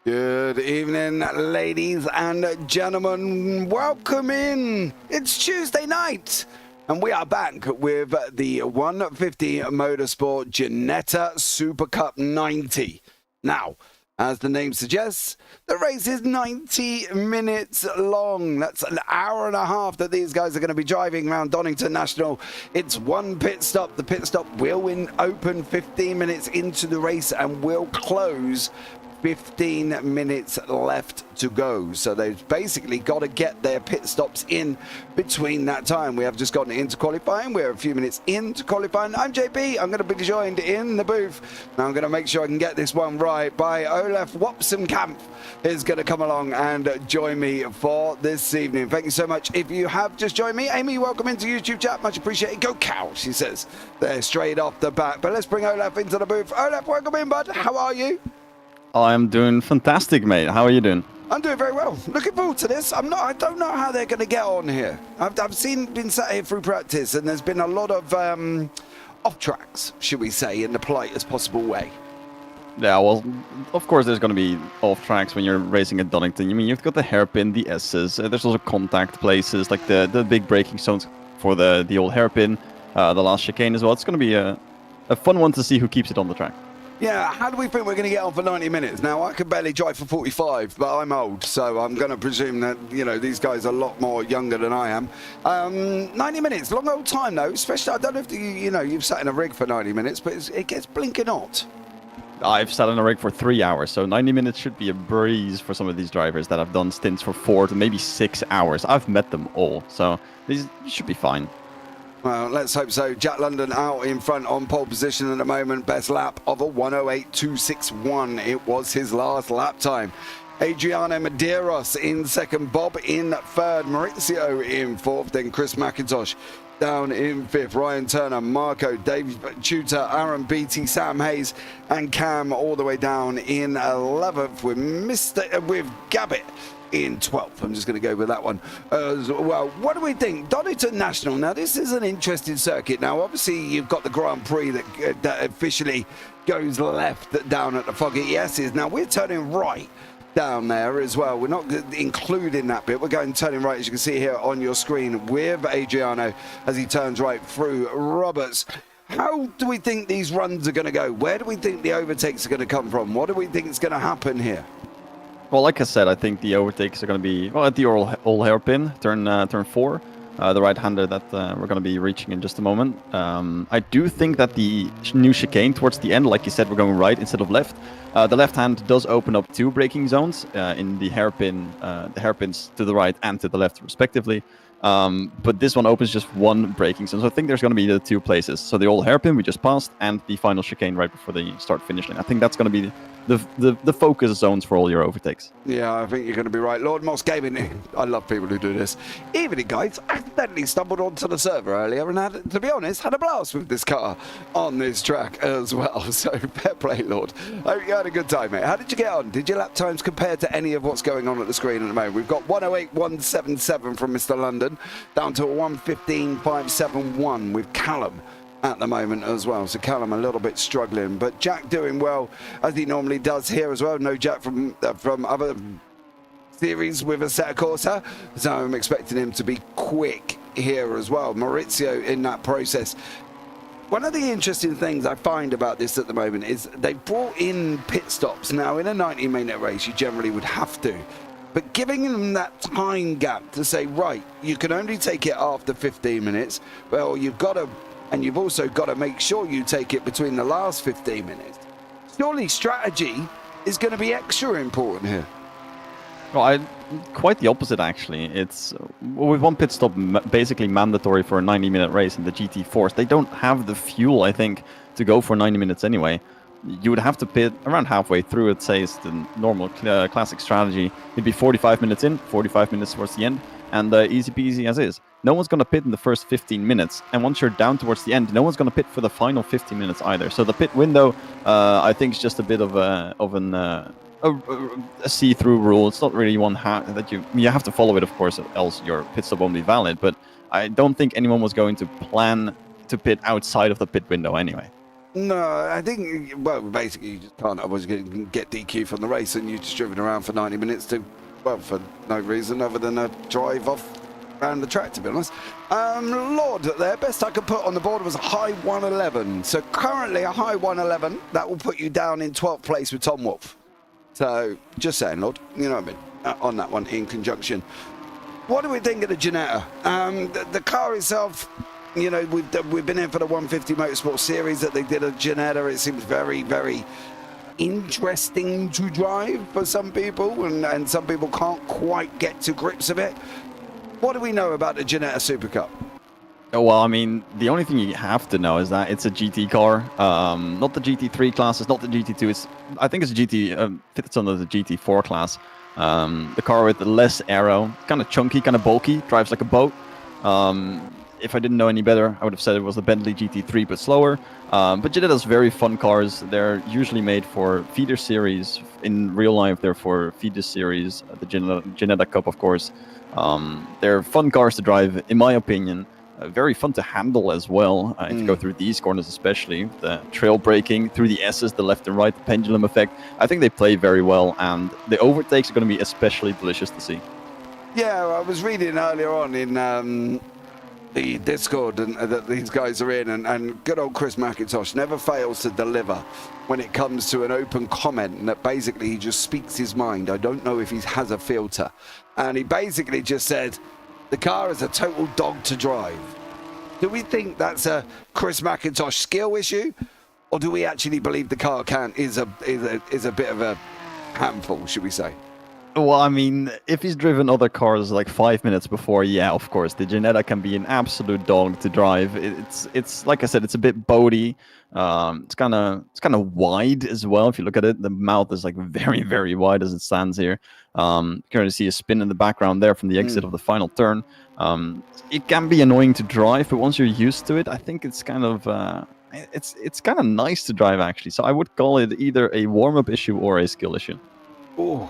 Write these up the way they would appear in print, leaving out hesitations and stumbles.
Good evening, ladies and gentlemen. Welcome in. It's Tuesday night, and we are back with the 150 Motorsport Ginetta Supercup 90. Now, as the name suggests, the race is 90 minutes long. That's an hour and a half that these guys are going to be driving around Donington National. It's one pit stop. The pit stop will open 15 minutes into the race and will close 15 minutes left to go. So they've basically got to get their pit stops in between that time. We have just gotten into qualifying. We're a few minutes into qualifying. I'm JP. I'm going to be joined in the booth. Now I'm going to make sure I can get this one right by Olaf. Wapsenkamp is going to come along and join me for this evening. Thank you so much. If you have just joined me, Amy, welcome into YouTube chat. Much appreciated. Go cow, she says. They're straight off the bat. But let's bring Olaf into the booth. Olaf, welcome in, bud. How are you? I'm doing fantastic, mate. How are you doing? I'm doing very well. Looking forward to this. I don't know how they're going to get on here. I've been sat here through practice, and there's been a lot of off tracks, should we say, in the politest possible way. Yeah, well, of course there's going to be off tracks when you're racing at Donington. I mean, you've got the hairpin, the S's. There's also contact places like the big braking zones for the old hairpin, the last chicane as well. It's going to be a fun one to see who keeps it on the track. Yeah, how do we think we're going to get on for 90 minutes? Now, I can barely drive for 45, but I'm old, so I'm going to presume that, you know, these guys are a lot more younger than I am. 90 minutes, long old time, though, especially, I don't know if you've sat in a rig for 90 minutes, but it gets blinking hot. I've sat in a rig for 3 hours, so 90 minutes should be a breeze for some of these drivers that have done stints for 4 to maybe 6 hours. I've met them all, so these should be fine. Well, let's hope so. Jack London out in front on pole position at the moment. Best lap of a 1:08.261. It was his last lap time. Adriano Medeiros in second. Bob in third. Maurizio in fourth. Then Chris McIntosh down in fifth. Ryan Turner, Marco, Dave Tudor, Aaron Beattie, Sam Hayes, and Cam all the way down in 11th with Gabbett in 12th. I'm just going to go with that one as well. What do we think? Donington National. Now, this is an interesting circuit. Now, obviously, you've got the Grand Prix that officially goes left down at the Foggy Yeses. Now, we're turning right down there as well. We're not including that bit. We're turning right, as you can see here on your screen, with Adriano as he turns right through Roberts. How do we think these runs are going to go? Where do we think the overtakes are going to come from? What do we think is going to happen here? Well, like I said, I think the overtakes are going to be at the old hairpin, turn 4, the right-hander that we're going to be reaching in just a moment. I do think that the new chicane towards the end, like you said, we're going right instead of left. The left hand does open up 2 braking zones in the hairpins to the right and to the left, respectively. But this one opens just 1 braking zone. So I think there's going to be the 2 places. So the old hairpin we just passed and the final chicane right before the start-finish line. I think that's going to be the focus zones for all your overtakes. Yeah, I think you're going to be right. Lord Moss Gaming, I love people who do this. Evening, guys. I accidentally stumbled onto the server earlier and had, to be honest, had a blast with this car on this track as well. So fair play, Lord. I hope you had a good time, mate. How did you get on? Did your lap times compare to any of what's going on at the screen at the moment? We've got 1:08.177 from Mr. London down to a 1:15.571 with Callum at the moment as well. So Callum a little bit struggling, but Jack doing well as he normally does here as well. No Jack from other series with a Assetto Corsa, so I'm expecting him to be quick here as well. Maurizio in that process. One of the interesting things I find about this at the moment is they brought in pit stops. Now in a 90-minute race you generally would have to, but giving them that time gap to say, right, you can only take it after 15 minutes, well, you've also got to make sure you take it between the last 15 minutes. Surely strategy is going to be extra important here. Well, quite the opposite, actually. It's with 1 pit stop basically mandatory for a 90-minute race in the GT Force. They don't have the fuel, I think, to go for 90 minutes anyway. You would have to pit around halfway through, it says the normal classic strategy. It'd be 45 minutes in, 45 minutes towards the end, and easy peasy as is. No one's going to pit in the first 15 minutes, and once you're down towards the end, no one's going to pit for the final 15 minutes either. So the pit window, I think, is just a bit of a see-through rule. It's not really one that you have to follow it, of course, else your pit stop won't be valid. But I don't think anyone was going to plan to pit outside of the pit window anyway. No, I think, well, basically you just can't otherwise get DQ from the race, and you're just driven around for 90 minutes for no reason other than a drive off around the track, to be honest. Lord, there, best I could put on the board was a high 111. So currently a high 111, that will put you down in 12th place with Tom Wolfe. So just saying, Lord, you know what I mean, on that one in conjunction. What do we think of the Ginetta? The car itself, you know, we've been in for the 150 Motorsport Series that they did at Ginetta. It seems very, very interesting to drive for some people, and some people can't quite get to grips of it. What do we know about the Ginetta Super Cup? Oh, well, I mean, the only thing you have to know is that it's a GT car, not the GT3 class, it's not the GT2. I think it's a GT, fits under the GT4 class. The car with less aero, kind of chunky, kind of bulky, drives like a boat. If I didn't know any better, I would have said it was the Bentley GT3, but slower. But Ginetta's very fun cars. They're usually made for feeder series. In real life, they're for feeder series. The Ginetta Cup, of course. They're fun cars to drive, in my opinion. Very fun to handle as well. If you go through these corners, especially the trail braking through the S's, the left and right, the pendulum effect. I think they play very well, and the overtakes are going to be especially delicious to see. Yeah, I was reading earlier on in the Discord that these guys are in, and good old Chris McIntosh never fails to deliver when it comes to an open comment, and that basically he just speaks his mind. I don't know if he has a filter, and he basically just said the car is a total dog to drive. Do we think that's a Chris McIntosh skill issue, or do we actually believe the car is a bit of a handful, should we say? Well, I mean, if he's driven other cars like 5 minutes before, yeah, of course, the Ginetta can be an absolute dog to drive. It's like I said, it's a bit boaty. It's kind of wide as well. If you look at it, the mouth is like very, very wide as it stands here. You can already see a spin in the background there from the exit of the final turn. It can be annoying to drive, but once you're used to it, I think it's kind of it's kind of nice to drive actually. So I would call it either a warm-up issue or a skill issue. Oh.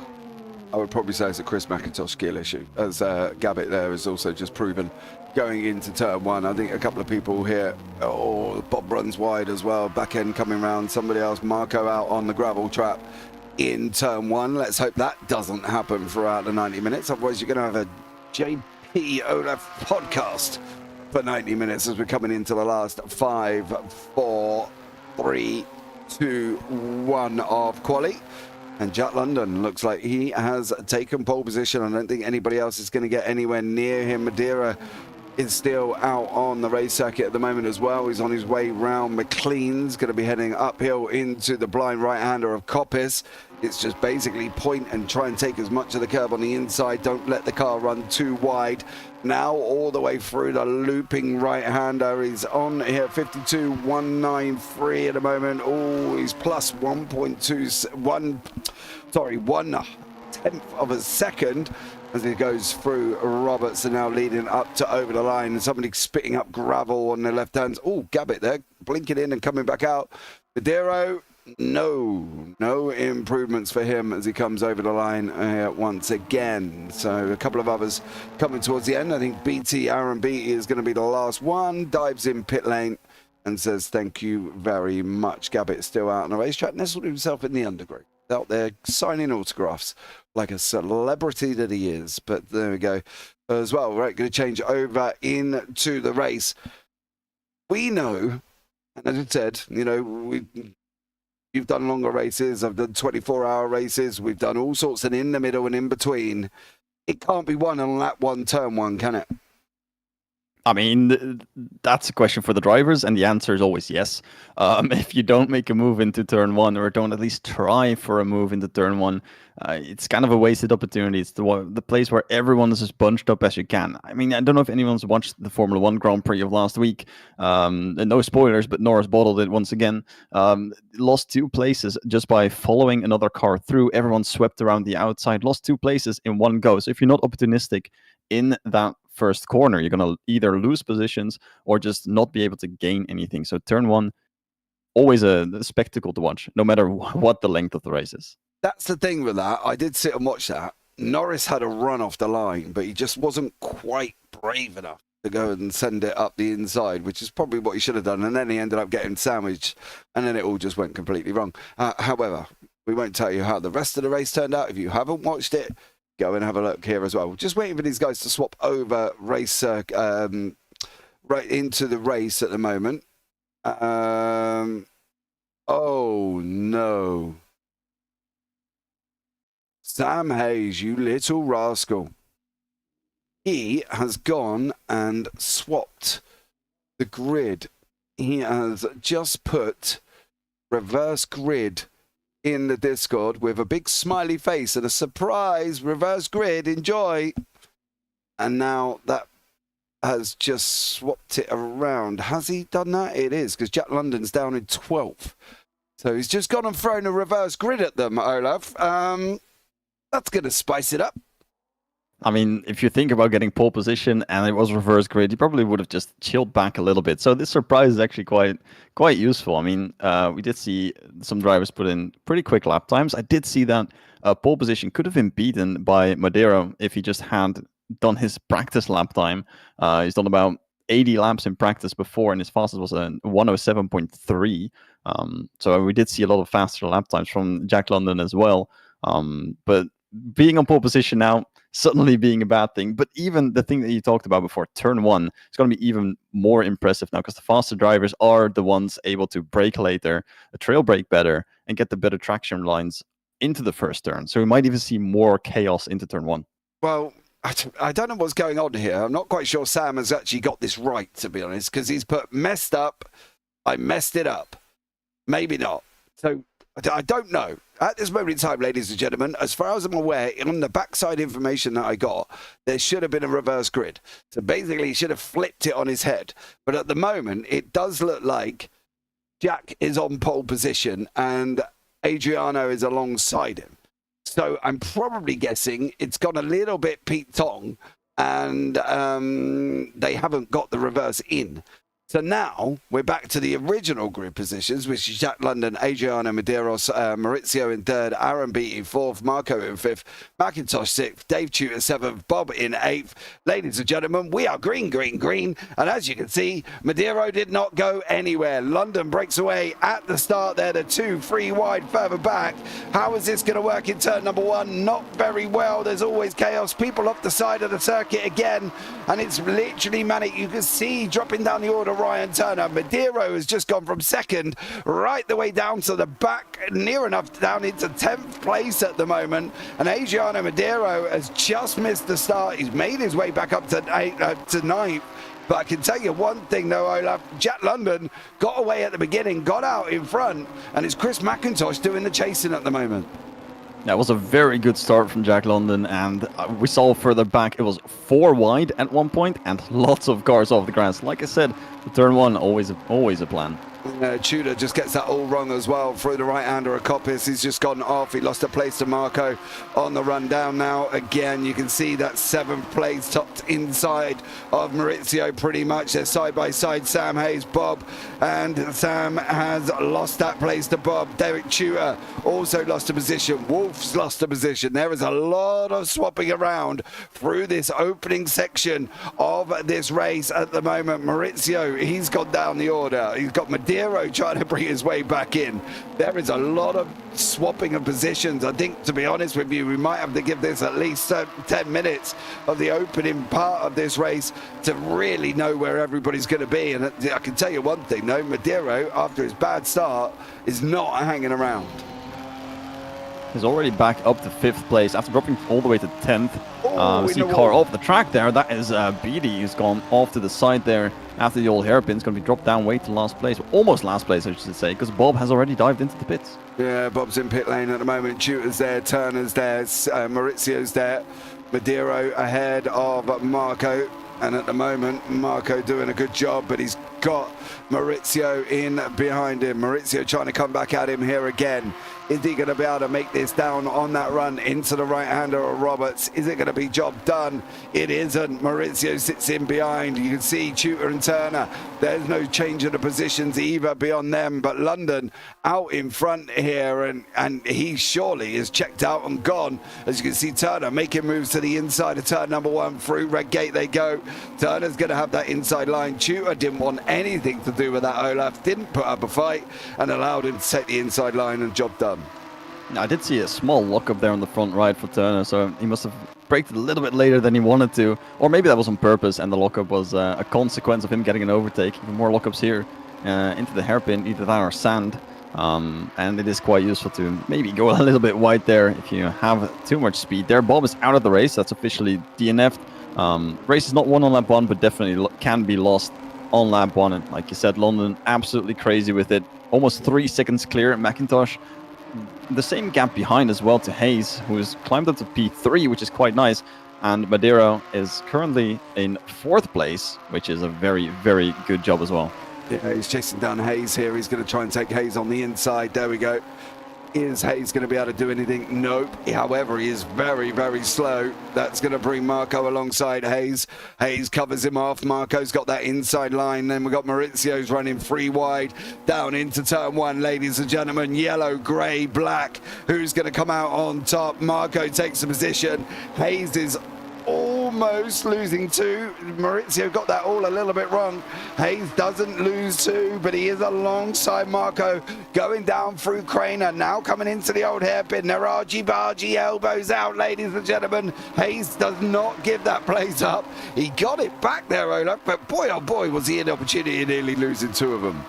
I would probably say it's a Chris McIntosh skill issue, as Gabbett there has also just proven going into turn one. I think a couple of people here, Bob runs wide as well, back end coming round, somebody else, Marco out on the gravel trap in turn one. Let's hope that doesn't happen throughout the 90 minutes, otherwise you're going to have a JP Olaf podcast for 90 minutes as we're coming into the last 5, 4, 3, 2, 1 of quali. And Jack London looks like he has taken pole position. I don't think anybody else is going to get anywhere near him. Madeira is still out on the race circuit at the moment as well. He's on his way round McLean's, going to be heading uphill into the blind right-hander of Coppice. It's just basically point and try and take as much of the curb on the inside. Don't let the car run too wide. Now all the way through the looping right-hander. He's on here, 52.193 at the moment. Oh, he's plus 1.1 tenth of a second as he goes through Robertson, now leading up to over the line. And somebody spitting up gravel on the left hand. Oh, Gabbett there, blinking in and coming back out. Madero. No improvements for him as he comes over the line once again. So a couple of others coming towards the end. I think Aaron Beatty is going to be the last one. Dives in pit lane and says thank you very much. Gabbett still out on the racetrack, nestled himself in the undergrowth, out there signing autographs like a celebrity that he is. But there we go as well. Right, going to change over into the race. We know, and as I said, you know, you've done longer races. I've done 24-hour races. We've done all sorts, and in the middle and in between. It can't be won on lap one, turn one, can it? I mean, that's a question for the drivers, and the answer is always yes. If you don't make a move into turn one, or don't at least try for a move into turn one, it's kind of a wasted opportunity. It's the place where everyone is as bunched up as you can. I mean, I don't know if anyone's watched the Formula One Grand Prix of last week. No spoilers, but Norris bottled it once again. Lost 2 places just by following another car through. Everyone swept around the outside, lost 2 places in one go. So if you're not opportunistic in that first corner, you're going to either lose positions or just not be able to gain anything. So turn one, always a spectacle to watch, no matter what the length of the race is. That's the thing with that. I did sit and watch that. Norris had a run off the line, but he just wasn't quite brave enough to go and send it up the inside, which is probably what he should have done. And then he ended up getting sandwiched, and then it all just went completely wrong. However, we won't tell you how the rest of the race turned out. If you haven't watched it, go and have a look here as well. Just waiting for these guys to swap over race right into the race at the moment. Oh, no. Sam Hayes, you little rascal. He has gone and swapped the grid. He has just put reverse grid in the Discord with a big smiley face and a surprise reverse grid. Enjoy. And now that has just swapped it around. Has he done that? It is, because Jack London's down in 12th. So he's just gone and thrown a reverse grid at them, Olaf. That's going to spice it up. I mean, if you think about getting pole position and it was reverse grid, you probably would have just chilled back a little bit. So this surprise is actually quite useful. I mean, we did see some drivers put in pretty quick lap times. I did see that pole position could have been beaten by Madero if he just had done his practice lap time. He's done about 80 laps in practice before, and his fastest was a 107.3. So we did see a lot of faster lap times from Jack London as well. But being on pole position now, suddenly being a bad thing. But even the thing that you talked about before, turn one, it's going to be even more impressive now, because the faster drivers are the ones able to brake later, trail brake better, and get the better traction lines into the first turn. So we might even see more chaos into turn one. Well, I don't know what's going on here. I'm not quite sure Sam has actually got this right, to be honest, because he's put messed up. I messed it up. Maybe not. So I don't know. At this moment in time, ladies and gentlemen, as far as I'm aware, on the backside information that I got, there should have been a reverse grid. So basically, he should have flipped it on his head. But at the moment, it does look like Jack is on pole position and Adriano is alongside him. So I'm probably guessing it's gone a little bit Pete Tong, and they haven't got the reverse in. So now we're back to the original grid positions, which is Jack London, Adriano Medeiros, Maurizio in third, Aaron Beattie fourth, Marco in fifth, McIntosh sixth, Dave Tudor seventh, Bob in eighth. Ladies and gentlemen, we are green, green, green. And as you can see, Madeiro did not go anywhere. London breaks away at the start there, the 2-3 wide further back. How is this going to work in turn number one? Not very well. There's always chaos. People off the side of the circuit again. And it's literally manic. You can see dropping down the order Ryan Turner. Madeiro has just gone from second right the way down to the back, near enough down into 10th place at the moment. And Adriano Madeiro has just missed the start. He's made his way back up to 9th. But I can tell you one thing though, Olaf, Jack London got away at the beginning, got out in front, and it's Chris McIntosh doing the chasing at the moment. That was a very good start from Jack London, and we saw further back it was 4 wide at one point and lots of cars off the grass. Like I said, the turn one, always a plan. Tudor just gets that all wrong as well through the right-hander of Coppice. He's just gone off. He lost a place to Marco on the run down now. Again, you can see that 7th place topped inside of Maurizio pretty much. They're side by side, Sam Hayes, Bob, and Sam has lost that place to Bob. Derek Tudor also lost a position. Wolf's lost a position. There is a lot of swapping around through this opening section of this race at the moment. Maurizio, he's gone down the order. He's got Madeiro trying to bring his way back in. There is a lot of swapping of positions. I think, to be honest with you, we might have to give this at least 10 minutes of the opening part of this race to really know where everybody's going to be. And I can tell you one thing, though, Madeiro, after his bad start, is not hanging around. He's already back up to 5th place after dropping all the way to 10th. See car off the track there. That is Beattie, who's gone off to the side there after the old hairpin. It's going to be dropped down way to last place. Almost last place, I should say, because Bob has already dived into the pits. Yeah, Bob's in pit lane at the moment. Tudor's there, Turner's there, Maurizio's there. Madeiro ahead of Marco. And at the moment, Marco doing a good job, but he's got Maurizio in behind him. Maurizio trying to come back at him here again. Is he going to be able to make this down on that run into the right-hander of Roberts? Is it going to be job done? It isn't. Maurizio sits in behind. You can see Tutor and Turner. There's no change in the positions either beyond them, but London out in front here, and he surely is checked out and gone. As you can see, Turner making moves to the inside of turn number 1. Through red gate they go. Turner's going to have that inside line. Tutor didn't want anything to do with that. Olaf didn't put up a fight and allowed him to take the inside line, and job done. I did see a small lockup there on the front right for Turner, so he must have braked a little bit later than he wanted to. Or maybe that was on purpose and the lockup was a consequence of him getting an overtake. Even more lockups here into the hairpin, either that or sand. And it is quite useful to maybe go a little bit wide there if you have too much speed. There, Bob is out of the race. That's officially DNF'd. Race is not won on lap 1, but definitely can be lost on lap 1. And like you said, London absolutely crazy with it. Almost 3 seconds clear. McIntosh the same gap behind as well to Hayes, who's climbed up to P3, which is quite nice. And Madero is currently in 4th place, which is a very, very good job as well. Yeah, he's chasing down Hayes here. He's going to try and take Hayes on the inside. There we go. Is Hayes going to be able to do anything? Nope. However, he is very, very slow. That's going to bring Marco alongside Hayes. Hayes covers him off. Marco's got that inside line. Then we've got Maurizio's running 3 wide down into turn 1, ladies and gentlemen. Yellow, grey, black. Who's going to come out on top? Marco takes the position. Hayes is almost losing 2. Maurizio got that all a little bit wrong. Hayes doesn't lose 2, but he is alongside Marco, going down through Craner, now coming into the old hairpin. They're argy-bargy, elbows out, ladies and gentlemen. Hayes does not give that place up. He got it back there, Olaf, but boy, oh boy, was he an opportunity, nearly losing 2 of them.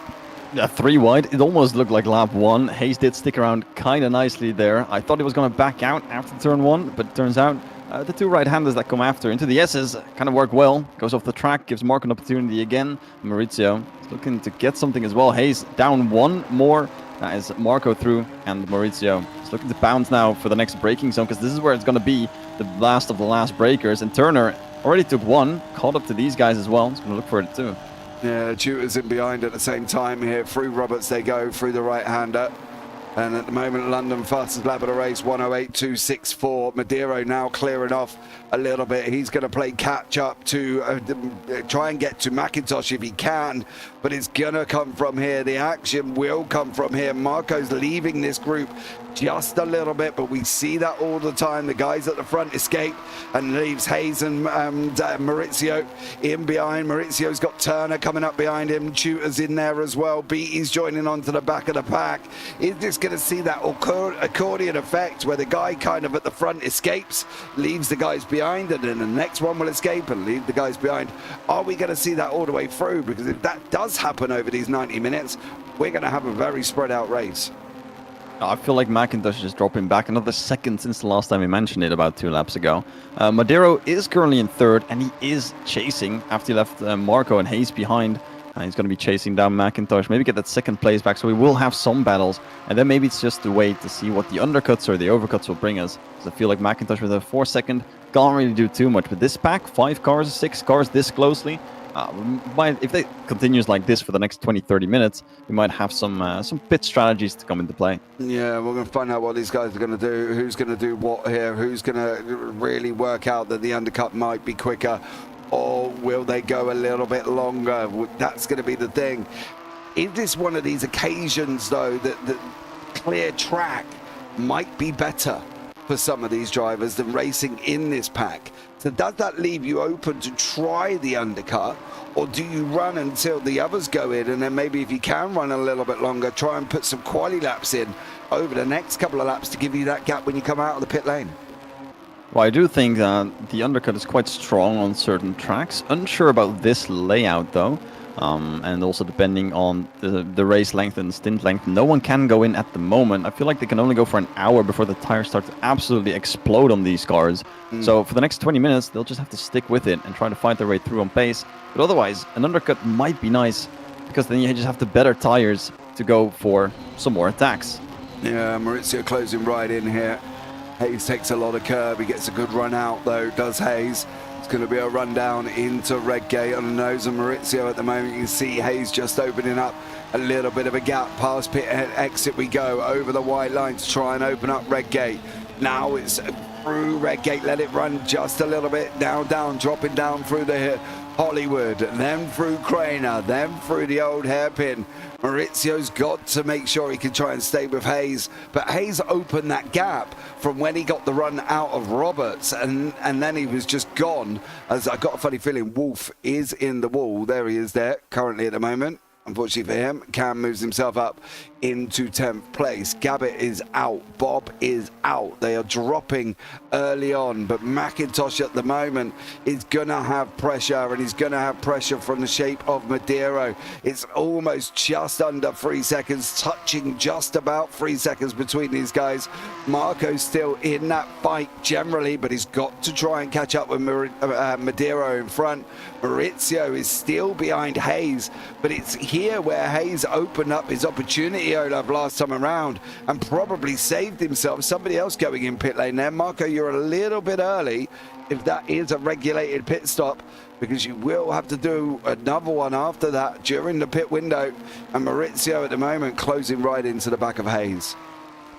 Yeah, 3 wide. It almost looked like lap 1. Hayes did stick around kind of nicely there. I thought he was going to back out after turn 1, but it turns out the 2 right-handers that come after into the S's kind of work well. Goes off the track, gives Mark an opportunity again. Maurizio is looking to get something as well. Hayes down 1 more. That is Marco through, and Maurizio is looking to bounce now for the next braking zone, because this is where it's going to be the last of the last breakers. And Turner already took 1, caught up to these guys as well. He's going to look for it too. Yeah, Tutor's in behind at the same time here. Through Roberts they go, through the right-hander. And at the moment, London fastest lap of the race, 108.264. Madero now clearing off a little bit. He's going to play catch up to try and get to McIntosh if he can, but it's going to come from here. The action will come from here. Marco's leaving this group just a little bit, but we see that all the time. The guys at the front escape and leaves Hayes and Maurizio in behind. Maurizio's got Turner coming up behind him. Tutor's in there as well. Beatty's joining onto the back of the pack. Is this going to see that accordion effect where the guy kind of at the front escapes, leaves the guys behind, and then the next one will escape and leave the guys behind? Are we going to see that all the way through? Because if that does happen over these 90 minutes, we're going to have a very spread out race. I feel like McIntosh is dropping back another second since the last time we mentioned it about 2 laps ago. Madero is currently in 3rd, and he is chasing after he left Marco and Hayes behind. He's going to be chasing down McIntosh, maybe get that 2nd place back, so we will have some battles. And then maybe it's just to wait to see what the undercuts or the overcuts will bring us. Because I feel like McIntosh with a 4-second can't really do too much. But this pack, 5 cars, 6 cars this closely, if it continues like this for the next 20-30 minutes, we might have some pit strategies to come into play. Yeah, we're going to find out what these guys are going to do, who's going to do what here, who's going to really work out that the undercut might be quicker, or will they go a little bit longer? That's going to be the thing. Is this one of these occasions, though, that the clear track might be better for some of these drivers than racing in this pack? So does that leave you open to try the undercut, or do you run until the others go in, and then maybe if you can run a little bit longer, try and put some quali laps in over the next couple of laps to give you that gap when you come out of the pit lane? Well, I do think the undercut is quite strong on certain tracks. Unsure about this layout though. And also depending on the race length and the stint length, no one can go in at the moment. I feel like they can only go for an hour before the tires start to absolutely explode on these cars. So for the next 20 minutes, they'll just have to stick with it and try to fight their way through on pace. But otherwise, an undercut might be nice, because then you just have the better tires to go for some more attacks. Yeah, Maurizio closing right in here. Hayes takes a lot of curb. He gets a good run out though, does Hayes. It's going to be a run down into Redgate on the nose of Maurizio at the moment. You can see Hayes just opening up a little bit of a gap. Past pit exit we go, over the white line to try and open up Redgate. Now it's through Redgate, let it run just a little bit. Down, dropping down through the Hollywood, then through Craner, then through the old hairpin. Maurizio's got to make sure he can try and stay with Hayes, but Hayes opened that gap from when he got the run out of Roberts, and then he was just gone. As I got a funny feeling Wolf is in the wall. There he is there currently at the moment. Unfortunately for him, Cam moves himself up into 10th place. Gabbett is out. Bob is out. They are dropping early on, but McIntosh at the moment is going to have pressure, and he's going to have pressure from the shape of Madero. It's almost just under 3 seconds, touching just about 3 seconds between these guys. Marco's still in that fight generally, but he's got to try and catch up with Madero in front. Maurizio is still behind Hayes, but it's here where Hayes opened up his opportunity, Olaf, last time around, and probably saved himself. Somebody else going in pit lane there. Marco, you're a little bit early if that is a regulated pit stop, because you will have to do another one after that during the pit window. And Maurizio at the moment closing right into the back of Hayes.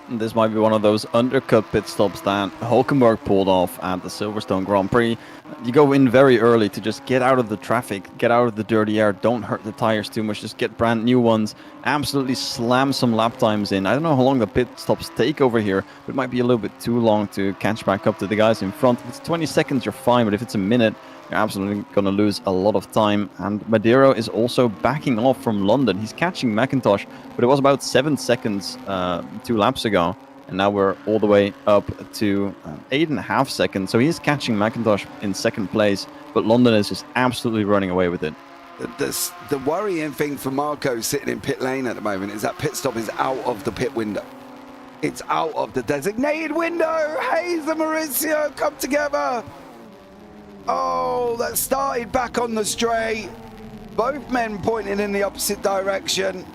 This might be one of those undercut pit stops that Hulkenberg pulled off at the Silverstone Grand Prix. You go in very early to just get out of the traffic, get out of the dirty air, don't hurt the tires too much, just get brand new ones, absolutely slam some lap times in. I don't know how long the pit stops take over here, but it might be a little bit too long to catch back up to the guys in front. If it's 20 seconds, you're fine, but if it's a minute, you're absolutely going to lose a lot of time. And Madero is also backing off from London. He's catching McIntosh, but it was about 7 seconds 2 laps ago. And now we're all the way up to 8.5 seconds. So he's catching McIntosh in second place, but London is just absolutely running away with it. The worrying thing for Marco sitting in pit lane at the moment is that pit stop is out of the pit window. It's out of the designated window. Hayes and Maurizio come together. Oh, that started back on the straight. Both men pointing in the opposite direction.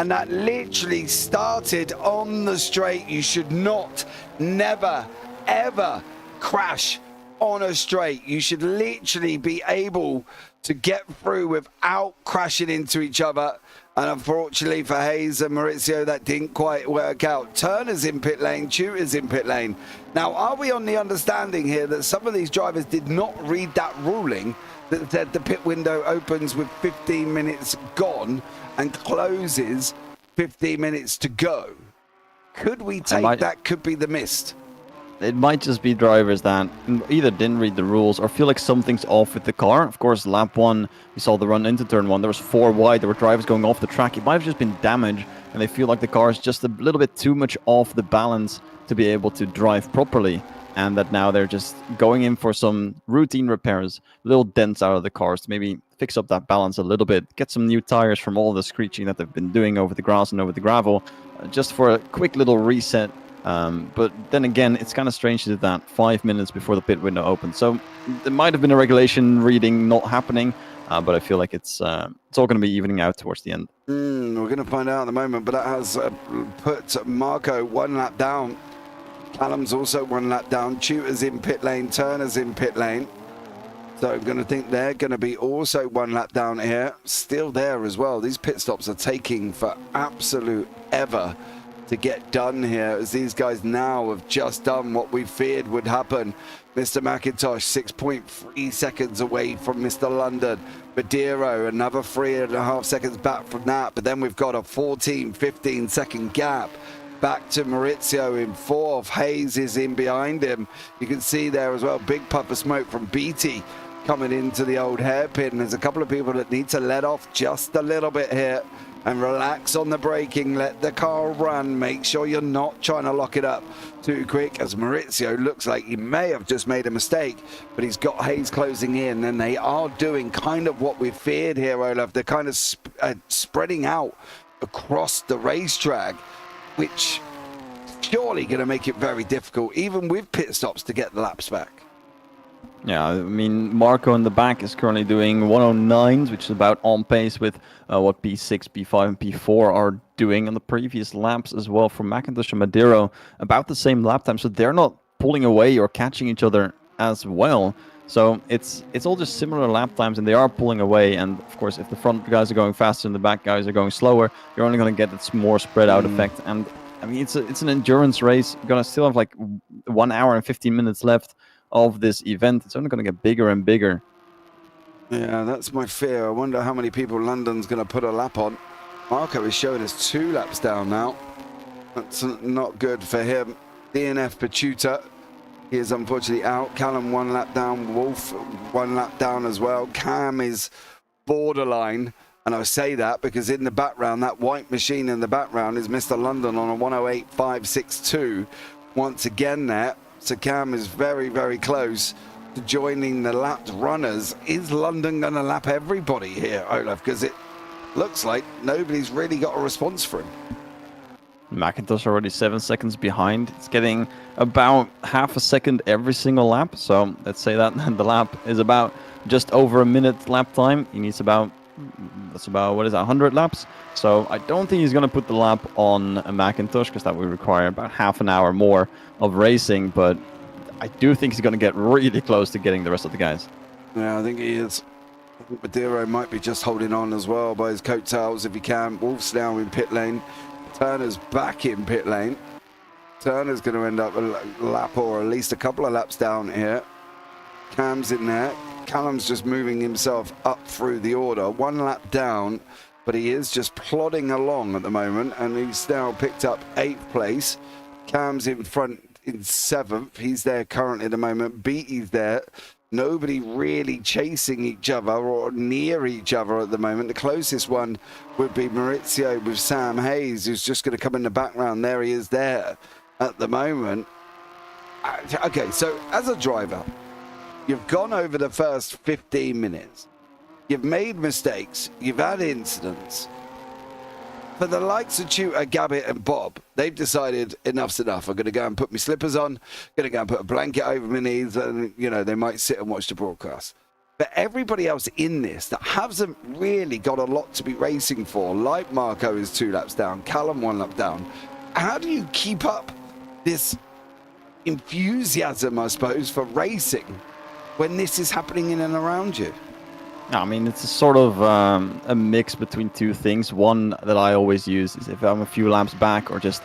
And that literally started on the straight. You should not, never, ever crash on a straight. You should literally be able to get through without crashing into each other. And unfortunately for Hayes and Maurizio, that didn't quite work out. Turner's in pit lane, Tutor's in pit lane. Now, are we on the understanding here that some of these drivers did not read that ruling that said the pit window opens with 15 minutes gone and closes 15 minutes to go? Could we take that could be the mist? It might just be drivers that either didn't read the rules or feel like something's off with the car. Of course, lap 1, we saw the run into turn 1. There was 4 wide. There were drivers going off the track. It might have just been damage, and they feel like the car is just a little bit too much off the balance to be able to drive properly. And that now they're just going in for some routine repairs, little dents out of the cars to maybe fix up that balance a little bit, get some new tires from all the screeching that they've been doing over the grass and over the gravel, just for a quick little reset. But then again, it's kind of strange to do that 5 minutes before the pit window opens. So there might have been a regulation reading not happening, but I feel like it's all going to be evening out towards the end. We're going to find out at the moment, but that has put Marco 1 lap down. Callum's also 1 lap down. Tutor's in pit lane. Turner's in pit lane. So I'm going to think they're going to be also 1 lap down here. Still there as well. These pit stops are taking for absolute ever to get done here, as these guys now have just done what we feared would happen. Mr. McIntosh 6.3 seconds away from Mr. London. Madero another 3.5 seconds back from that, but then we've got a 14-15 second gap back to Maurizio in 4th. Hayes is in behind him. You can see there as well, big puff of smoke from Beatty coming into the old hairpin. There's a couple of people that need to let off just a little bit here and relax on the braking, let the car run, make sure you're not trying to lock it up too quick, as Maurizio looks like he may have just made a mistake, but he's got Hayes closing in, and they are doing kind of what we feared here, Olaf. They're kind of spreading out across the racetrack, which surely going to make it very difficult, even with pit stops, to get the laps back. Yeah, I mean, Marco in the back is currently doing 109s, which is about on pace with what P6, P5, and P4 are doing on the previous laps as well. For McIntosh and Madero, about the same lap time, so they're not pulling away or catching each other as well. So it's all just similar lap times, and they are pulling away. And of course, if the front guys are going faster and the back guys are going slower, you're only going to get this more spread out effect. And I mean, it's an endurance race. You're going to still have like 1 hour and 15 minutes left of this event. It's only going to get bigger and bigger. Yeah, that's my fear. I wonder how many people London's going to put a lap on. Marco is showing us 2 laps down now. That's not good for him. DNF Pachuta, he is unfortunately out. Callum 1 lap down. Wolf 1 lap down as well. Cam is borderline. And I say that because in the background, that white machine in the background is Mr. London on a 108.562 once again there. So Cam is very, very close to joining the lapped runners. Is London going to lap everybody here, Olaf? Because it looks like nobody's really got a response for him. McIntosh already 7 seconds behind. It's getting about half a second every single lap. So let's say that the lap is about just over a minute lap time. He needs about, what is that, 100 laps? So I don't think he's going to put the lap on McIntosh, because that would require about half an hour more of racing. But I do think he's going to get really close to getting the rest of the guys. Yeah, I think he is. I think Madeiro might be just holding on as well by his coattails if he can. Wolf's now in pit lane. Turner's back in pit lane. Turner's going to end up a lap or at least a couple of laps down here. Cam's in there. Callum's just moving himself up through the order. 1 lap down, but he is just plodding along at the moment, and he's now picked up 8th place. Cam's in front in 7th. He's there currently at the moment. Beatty's there. Nobody really chasing each other or near each other at the moment. The closest one would be Maurizio with Sam Hayes, who's just going to come in the background. There he is there at the moment. Okay, so as a driver, you've gone over the first 15 minutes. You've made mistakes. You've had incidents. For the likes of Tutor, Gabbett and Bob, they've decided enough's enough. I'm going to go and put my slippers on, going to go and put a blanket over my knees, and, you know, they might sit and watch the broadcast. But everybody else in this that hasn't really got a lot to be racing for, like Marco is 2 laps down, Callum 1 lap down, how do you keep up this enthusiasm, I suppose, for racing when this is happening in and around you? I mean, it's a sort of a mix between two things. One that I always use is if I'm a few laps back or just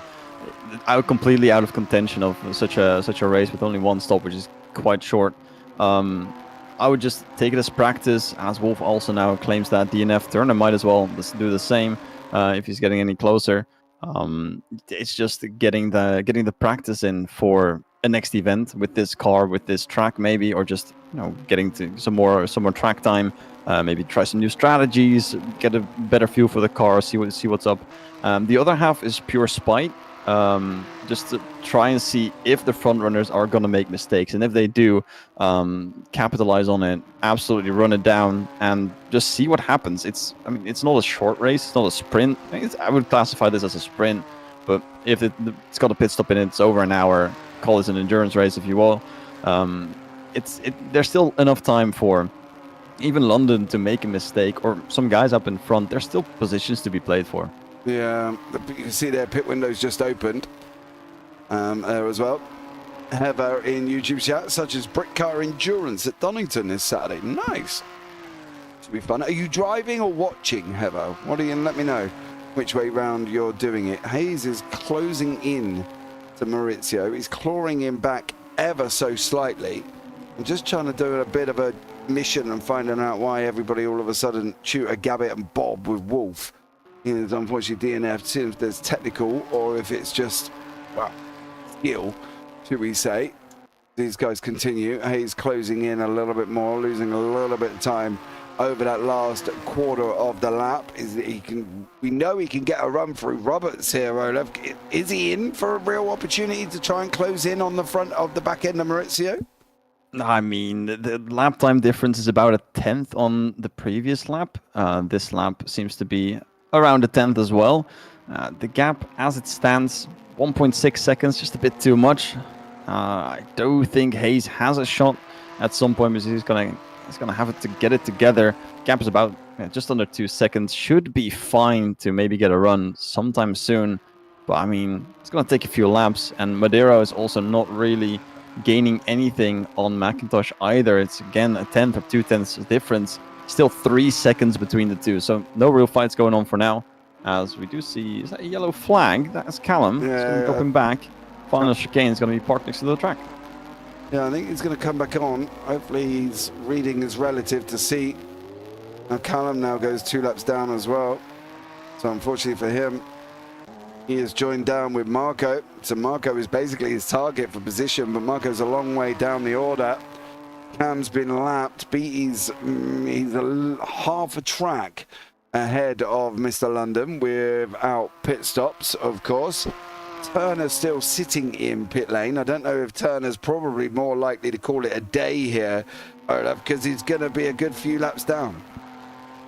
completely out of contention of such a race with only 1 stop, which is quite short. I would just take it as practice, as Wolf also now claims that DNF. Turner might as well do the same if he's getting any closer. It's just getting the practice in for a next event with this car, with this track maybe, or just getting to some more track time. Maybe try some new strategies, get a better feel for the car, see what's up. The other half is pure spite, just to try and see if the front runners are going to make mistakes, and if they do, capitalize on it, absolutely run it down, and just see what happens. It's not a short race, it's not a sprint. I would classify this as a sprint, but if it's got a pit stop in it, it's over an hour. Call this an endurance race if you will. There's still enough time for even London to make a mistake, or some guys up in front. There's still positions to be played for. Yeah, you can see their pit window's just opened there as well. Heather in YouTube chat, such as Brick Car Endurance at Donington this Saturday. Nice. Should be fun. Are you driving or watching, Heather? What do you let me know which way round you're doing it? Hayes is closing in to Maurizio. He's clawing him back ever so slightly. I'm just trying to do a bit of a mission and finding out why everybody all of a sudden Tutor, Gabbett and Bob with Wolf is unfortunately DNF, see if there's technical or if it's just, well, skill, should we say. These guys continue. Hayes closing in a little bit more, losing a little bit of time over that last quarter of the lap. We know he can get a run through Roberts here, Olaf. Is he in for a real opportunity to try and close in on the front of the back end of Maurizio? I mean, the lap time difference is about a 10th on the previous lap. This lap seems to be around a 10th as well. The gap as it stands, 1.6 seconds, just a bit too much. I do think Hayes has a shot at some point, because he's gonna have to get it together. Gap is about just under 2 seconds. Should be fine to maybe get a run sometime soon. But I mean, it's gonna take a few laps, and Madeira is also not really gaining anything on McIntosh either. It's again a 10th or 2/10 difference. Still 3 seconds between the two, so no real fights going on for now. As we do see, is that a yellow flag? That's Callum. It's going to drop him back. Final chicane is going to be parked next to the track. Yeah, I think he's going to come back on. Hopefully he's reading his relative to see. Now Callum now goes 2 laps down as well. So unfortunately for him, he is joined down with Marco. So Marco is basically his target for position, but Marco's a long way down the order. Cam's been lapped. He's half a track ahead of Mr. London without pit stops, of course. Turner's still sitting in pit lane. I don't know if Turner's probably more likely to call it a day here, Olaf, because he's going to be a good few laps down.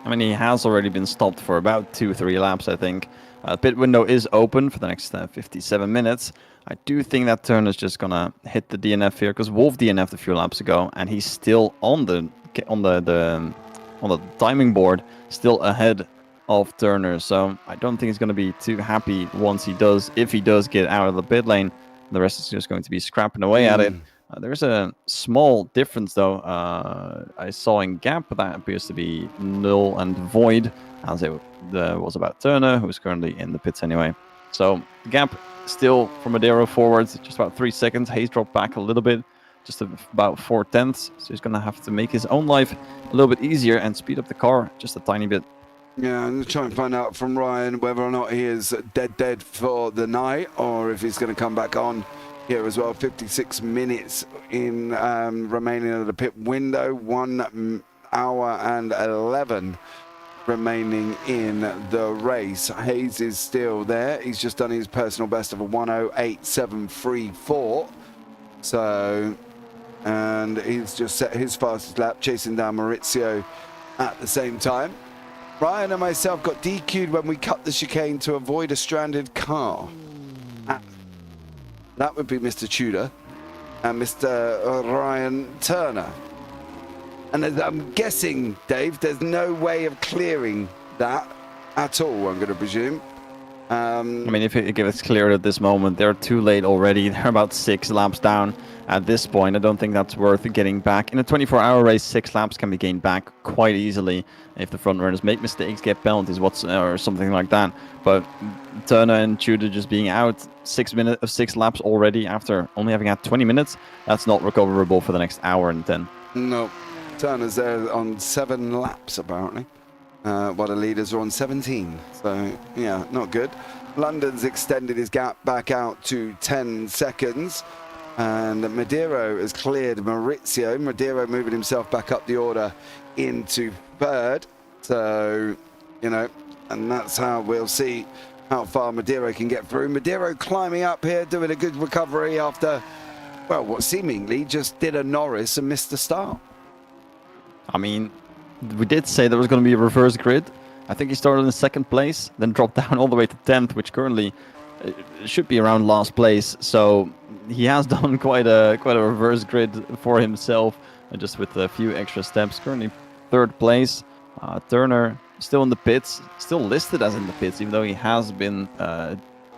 I mean, he has already been stopped for about 2-3 laps, I think. Pit window is open for the next 57 minutes. I do think that Turner's just going to hit the DNF here, because Wolf DNF'd a few laps ago, and he's still on the timing board, still ahead of Turner. So I don't think he's going to be too happy once he does, if he does get out of the pit lane. The rest is just going to be scrapping away at it. There's a small difference, though. I saw in gap, but that appears to be null and void, as it was about Turner, who's currently in the pits anyway. So the gap still from Madero forwards, just about 3 seconds. Hayes dropped back a little bit, just about 4/10. So he's going to have to make his own life a little bit easier and speed up the car just a tiny bit. Yeah, I'm going to try and find out from Ryan whether or not he is dead for the night, or if he's going to come back on here as well. 56 minutes in remaining of the pit window. 1 hour and 11 remaining in the race. Hayes is still there. He's just done his personal best of a 1:08.734. So, and he's just set his fastest lap, chasing down Maurizio at the same time. Ryan and myself got DQ'd when we cut the chicane to avoid a stranded car. That would be Mr. Tudor and Mr. Ryan Turner. And as I'm guessing, Dave, there's no way of clearing that at all, I'm going to presume. I mean, if it's cleared at this moment, they're too late already. They're about 6 laps down at this point. I don't think that's worth getting back. In a 24-hour race, 6 laps can be gained back quite easily if the front runners make mistakes, get penalties, or something like that. But Turner and Tudor just being out 6 laps already after only having had 20 minutes, that's not recoverable for the next hour and 10. No, Turner's there on 7 laps apparently. While the leaders are on 17. So, yeah, not good. London's extended his gap back out to 10 seconds. And Madero has cleared Maurizio. Madero moving himself back up the order into 3rd. So, you know, and that's how we'll see how far Madero can get through. Madero climbing up here, doing a good recovery after, well, what seemingly just did a Norris and missed the start. I mean, we did say there was going to be a reverse grid. I think he started in 2nd place, then dropped down all the way to 10th, which currently should be around last place. So he has done quite a reverse grid for himself, just with a few extra steps. Currently 3rd place. Turner still in the pits, still listed as in the pits, even though he has been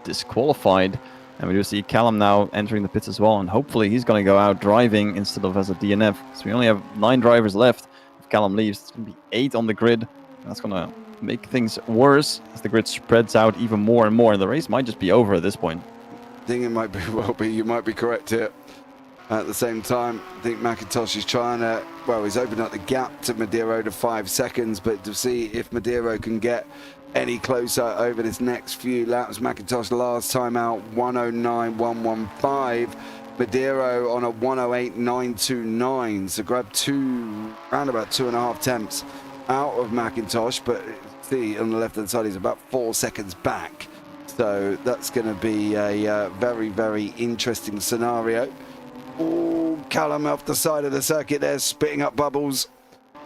disqualified. And we do see Callum now entering the pits as well, and hopefully he's going to go out driving instead of as a DNF. So we only have 9 drivers left. Callum leaves, it's going to be 8 on the grid. That's going to make things worse as the grid spreads out even more and more, and the race might just be over at this point. I think it might be, you might be correct here. At the same time, I think McIntosh is trying to, well, he's opened up the gap to Madero to 5 seconds, but to see if Madero can get any closer over this next few laps. McIntosh last time out, 1:09.115. Madero on a 1:08.929, so grab around about 2.5 tenths out of McIntosh, but see on the left hand side he's about 4 seconds back, so that's going to be a very, very interesting scenario. Oh, Callum off the side of the circuit there, spitting up bubbles.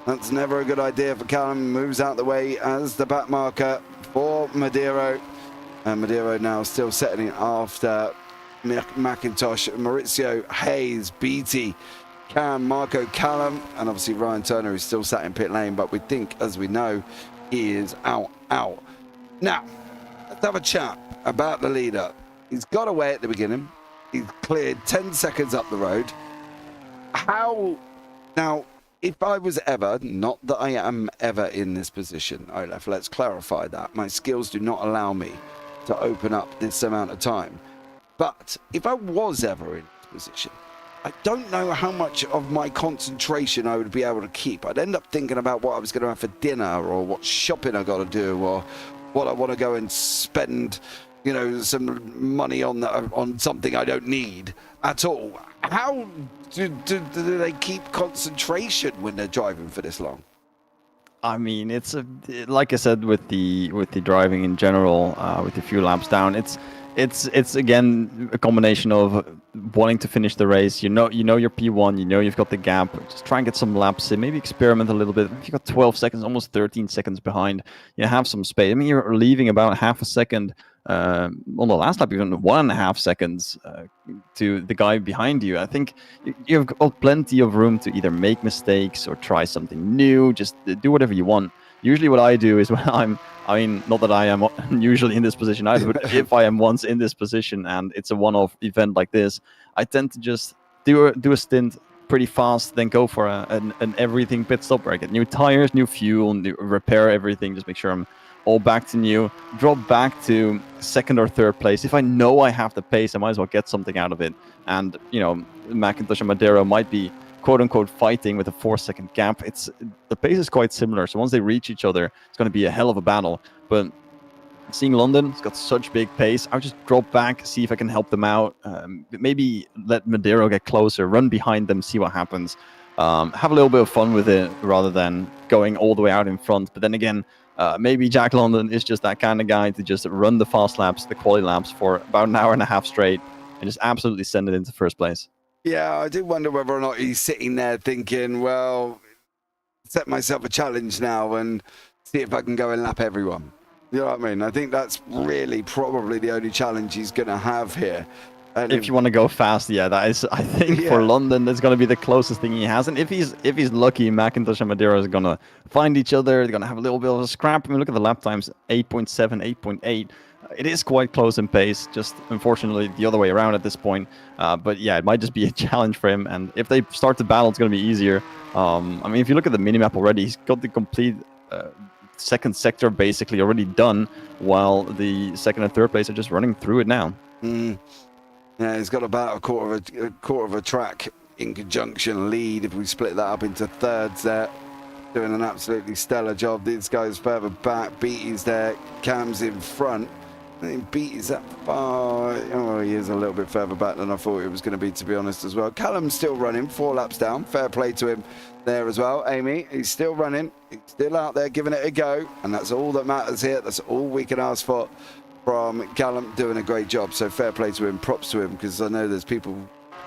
That's never a good idea for Callum. Moves out the way as the back marker for Madero, and Madero now still setting it after McIntosh, Maurizio, Hayes, Beatty, Cam, Marco, Callum, and obviously Ryan Turner is still sat in pit lane, but we think, as we know, he is out. Now, let's have a chat about the leader. He's got away at the beginning. He's cleared 10 seconds up the road. How... Now, if I was ever, not that I am ever in this position, Olaf, let's clarify that. My skills do not allow me to open up this amount of time. But if I was ever in this position, I don't know how much of my concentration I would be able to keep. I'd end up thinking about what I was going to have for dinner, or what shopping I got to do, or what I want to go and spend, you know, some money on something I don't need at all. How do they keep concentration when they're driving for this long? I mean, it's like I said with the driving in general, with a few laps down. It's again a combination of wanting to finish the race. You know your P1. You know you've got the gap. Just try and get some laps in. Maybe experiment a little bit. If you got 12 seconds, almost 13 seconds behind, you have some space. I mean, you're leaving about half a second on the last lap, even 1.5 seconds to the guy behind you. I think you've got plenty of room to either make mistakes or try something new. Just do whatever you want. Usually what I do is when I mean, not that I am usually in this position either, but if I am once in this position and it's a one-off event like this, I tend to just do a stint pretty fast, then go for an everything pit stop where I get new tires, new fuel, repair everything, just make sure I'm all back to new, drop back to second or third place. If I know I have the pace, I might as well get something out of it. And, you know, McIntosh and Madero might be quote-unquote fighting with a 4-second gap. The pace is quite similar, so once they reach each other, it's going to be a hell of a battle. But seeing London, it's got such big pace, I'll just drop back, see if I can help them out. Maybe let Madero get closer, run behind them, see what happens. Have a little bit of fun with it rather than going all the way out in front. But then again, maybe Jack London is just that kind of guy to just run the fast laps, the quality laps for about an hour and a half straight and just absolutely send it into first place. Yeah, I do wonder whether or not he's sitting there thinking, well, set myself a challenge now and see if I can go and lap everyone. You know what I mean? I think that's really probably the only challenge he's going to have here. And if you want to go fast, yeah, that is, I think, for London, that's going to be the closest thing he has. And if he's lucky, McIntosh and Madero is going to find each other. They're going to have a little bit of a scrap. I mean, look at the lap times, 8.7, 8.8. It is quite close in pace, just unfortunately the other way around at this point. But yeah, it might just be a challenge for him. And if they start to battle, it's going to be easier. I mean, if you look at the minimap already, he's got the complete second sector basically already done, while the second and third place are just running through it now. Yeah, he's got about a quarter of a track in conjunction lead. If we split that up into thirds there, doing an absolutely stellar job. These guys further back. Beatty's there. Cam's in front. I think Beatty's that far. Oh, he is a little bit further back than I thought it was going to be, to be honest, as well. Callum's still running, 4 laps down. Fair play to him there as well. Amy, he's still running. He's still out there giving it a go. And that's all that matters here. That's all we can ask for from Callum, doing a great job. So fair play to him, props to him, because I know there's people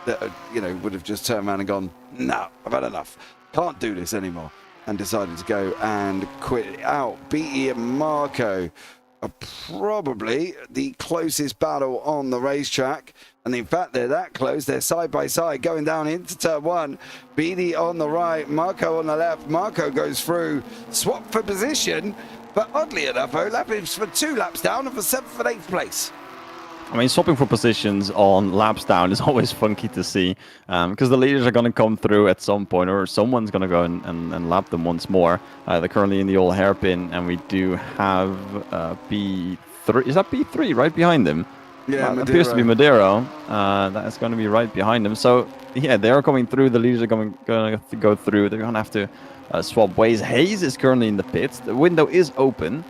that, you know, would have just turned around and gone, no, I've had enough. Can't do this anymore. And decided to go and quit it out. Beatty and Marco are probably the closest battle on the racetrack. And in fact, they're that close. They're side by side going down into turn 1. Beatty on the right, Marco on the left. Marco goes through, swap for position. But oddly enough, Olaf is for 2 laps down and for 7th and 8th place. I mean, swapping for positions on laps down is always funky to see, because the leaders are going to come through at some point, or someone's going to go and lap them once more. They're currently in the old hairpin, and we do have B3. Is that B3 right behind them? Yeah, it appears to be Madero. That is going to be right behind them. So, yeah, they are coming through. The leaders are going to go through. They're going to have to swap ways. Hayes is currently in the pits. The window is open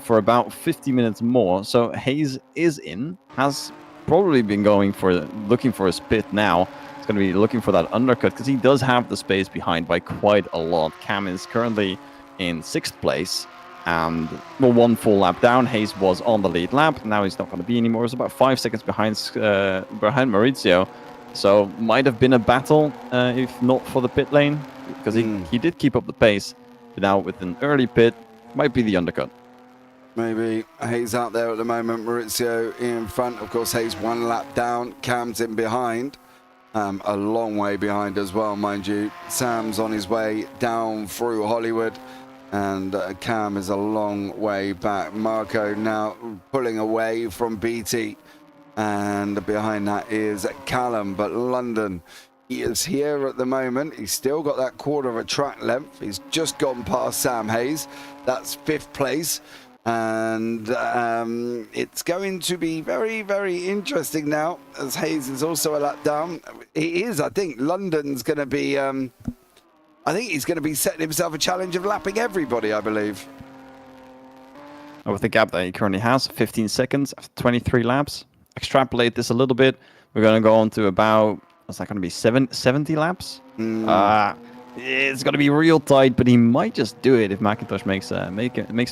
for about 50 minutes more. So Hayes is in, has probably been looking for his pit now. He's going to be looking for that undercut because he does have the space behind by quite a lot. Cam is currently in 6th place and 1 full lap down. Hayes was on the lead lap. Now he's not going to be anymore. He's about 5 seconds behind Maurizio. So might have been a battle if not for the pit lane, because he did keep up the pace. But now with an early pit, might be the undercut. Maybe. Hayes out there at the moment. Maurizio in front. Of course, Hayes 1 lap down. Cam's in behind. A long way behind as well, mind you. Sam's on his way down through Hollywood. And Cam is a long way back. Marco now pulling away from BT. And behind that is Callum, but London, he is here at the moment. He's still got that quarter of a track length. He's just gone past Sam Hayes. That's 5th place. And it's going to be very, very interesting now, as Hayes is also a lap down. He is, I think, London's going to be, I think he's going to be setting himself a challenge of lapping everybody, I believe. With the gap that he currently has, 15 seconds after 23 laps. Extrapolate this a little bit. We're going to go on to about, what's that going to be, 70 laps? It's going to be real tight, but he might just do it if McIntosh makes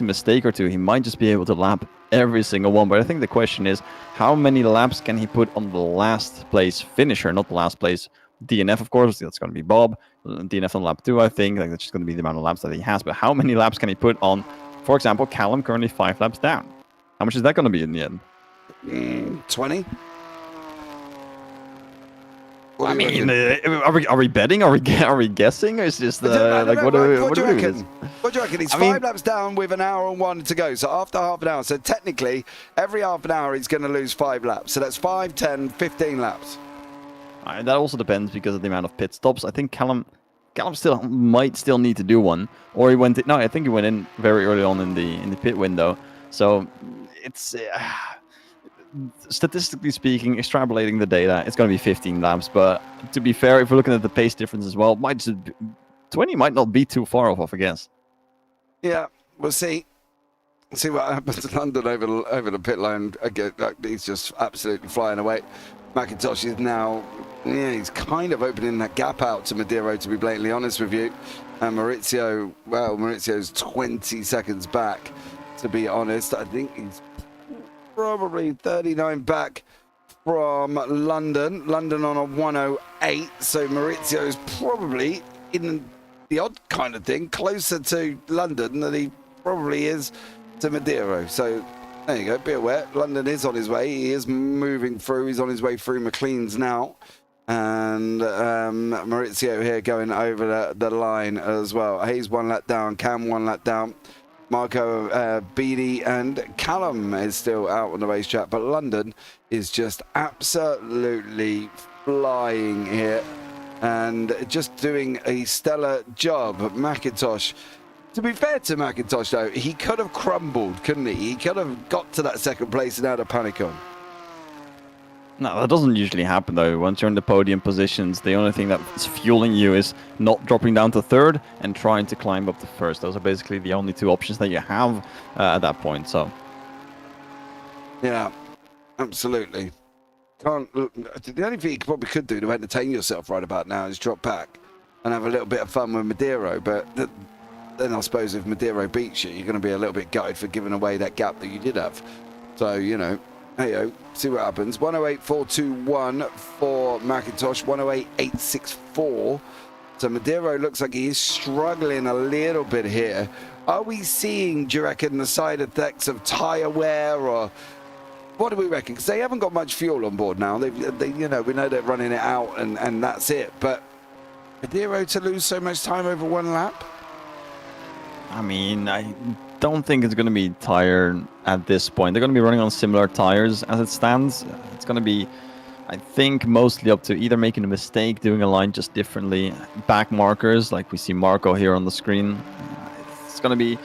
a mistake or two. He might just be able to lap every single one. But I think the question is, how many laps can he put on the last place finisher, not the last place DNF, of course. That's going to be Bob. DNF on lap 2, I think. Like, that's just going to be the amount of laps that he has. But how many laps can he put on, for example, Callum, currently 5 laps down? How much is that going to be in the end? 20? I mean, are we betting? Are we guessing? Or is just what do you reckon? What do you reckon? He's 5 laps down with an hour and 1 to go. So after half an hour, so technically every half an hour he's going to lose 5 laps. So that's 5, 10, 15 laps. That also depends because of the amount of pit stops. I think Callum might still need to do one, or he went. No, I think he went in very early on in the pit window. So it's. Statistically speaking, extrapolating the data, it's going to be 15 laps. But to be fair, if we're looking at the pace difference as well, 20 might not be too far off, I guess. Yeah, we'll see. See what happens to London over the pit line. Again, he's just absolutely flying away. McIntosh is now, he's kind of opening that gap out to Madero, to be blatantly honest with you. And Maurizio's 20 seconds back, to be honest. I think he's probably 39 back from London. London on a 108, so Maurizio is probably in the odd kind of thing closer to London than he probably is to Madero. So there you go, be aware. London is on his way. He is moving through. He's on his way through McLean's now. And Maurizio here going over the line as well. Hayes 1 lap down, Cam 1 lap down. Marco, Beatty and Callum is still out on the racetrack, but London is just absolutely flying here and just doing a stellar job. McIntosh, to be fair to McIntosh though, he could have crumbled, couldn't he? He could have got to that second place and had a panic on. No, that doesn't usually happen though. Once you're in the podium positions, the only thing that's fueling you is not dropping down to third and trying to climb up to first. Those are basically the only 2 options that you have at that point. So, yeah, absolutely. The only thing you probably could do to entertain yourself right about now is drop back and have a little bit of fun with Madero. But then I suppose if Madero beats you, you're going to be a little bit gutted for giving away that gap that you did have. So, you know. Hey, see what happens. 108.421 for McIntosh, 108.864. So Madero looks like he is struggling a little bit here. Are we seeing, do you reckon, the side effects of tyre wear, or what do we reckon? Because they haven't got much fuel on board now. They we know they're running it out and that's it. But Madero to lose so much time over 1 lap? I mean, I don't think it's going to be tired at this point. They're going to be running on similar tires as it stands. It's going to be, I think, mostly up to either making a mistake, doing a line just differently, back markers, like we see Marco here on the screen. It's going to be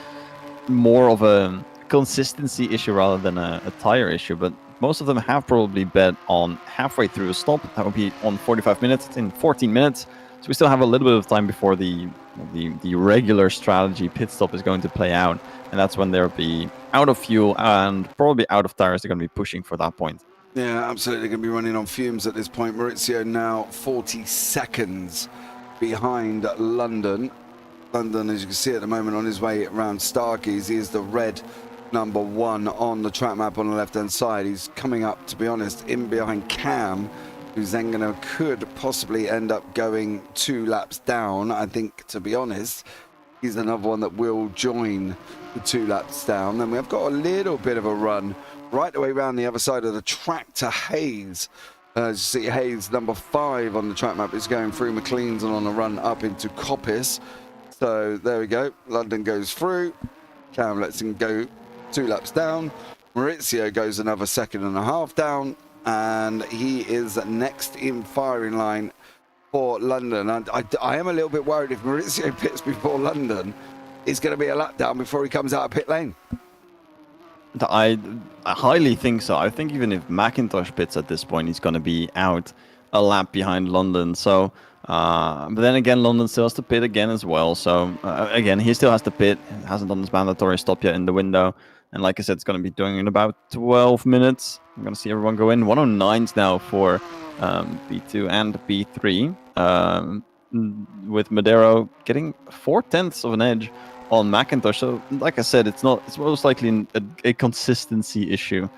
more of a consistency issue rather than a tire issue, but most of them have probably bet on halfway through a stop. That would be on 45 minutes. It's in 14 minutes. So we still have a little bit of time before the regular strategy pit stop is going to play out. And that's when they'll be out of fuel and probably out of tires. They're going to be pushing for that point. Yeah, absolutely going to be running on fumes at this point. Maurizio now 40 seconds behind London. London, as you can see at the moment, on his way around Starkeys. He is the red number 1 on the track map on the left-hand side. He's coming up, to be honest, in behind Cam, who's then could possibly end up going 2 laps down. I think, to be honest, he's another one that will join the 2 laps down. Then we've got a little bit of a run right the way around the other side of the track to Hayes. As you see, Hayes, number 5 on the track map, is going through McLean's and on a run up into Coppice. So there we go. London goes through. Cam lets him go 2 laps down. Maurizio goes another 1.5 seconds down. and he is next in firing line for London. And I am a little bit worried if Maurizio pits before London, it's going to be a lap down before he comes out of pit lane. I highly think so. I think even if McIntosh pits at this point, he's going to be out a lap behind London. So, but then again, London still has to pit again as well. So again, he still has to pit. He hasn't done his mandatory stop yet in the window. And like I said, it's going to be doing in about 12 minutes. I'm going to see everyone go in. 109s now for B2 and B3. With Madero getting 0.4 of an edge on McIntosh. So, like I said, it's most likely a consistency issue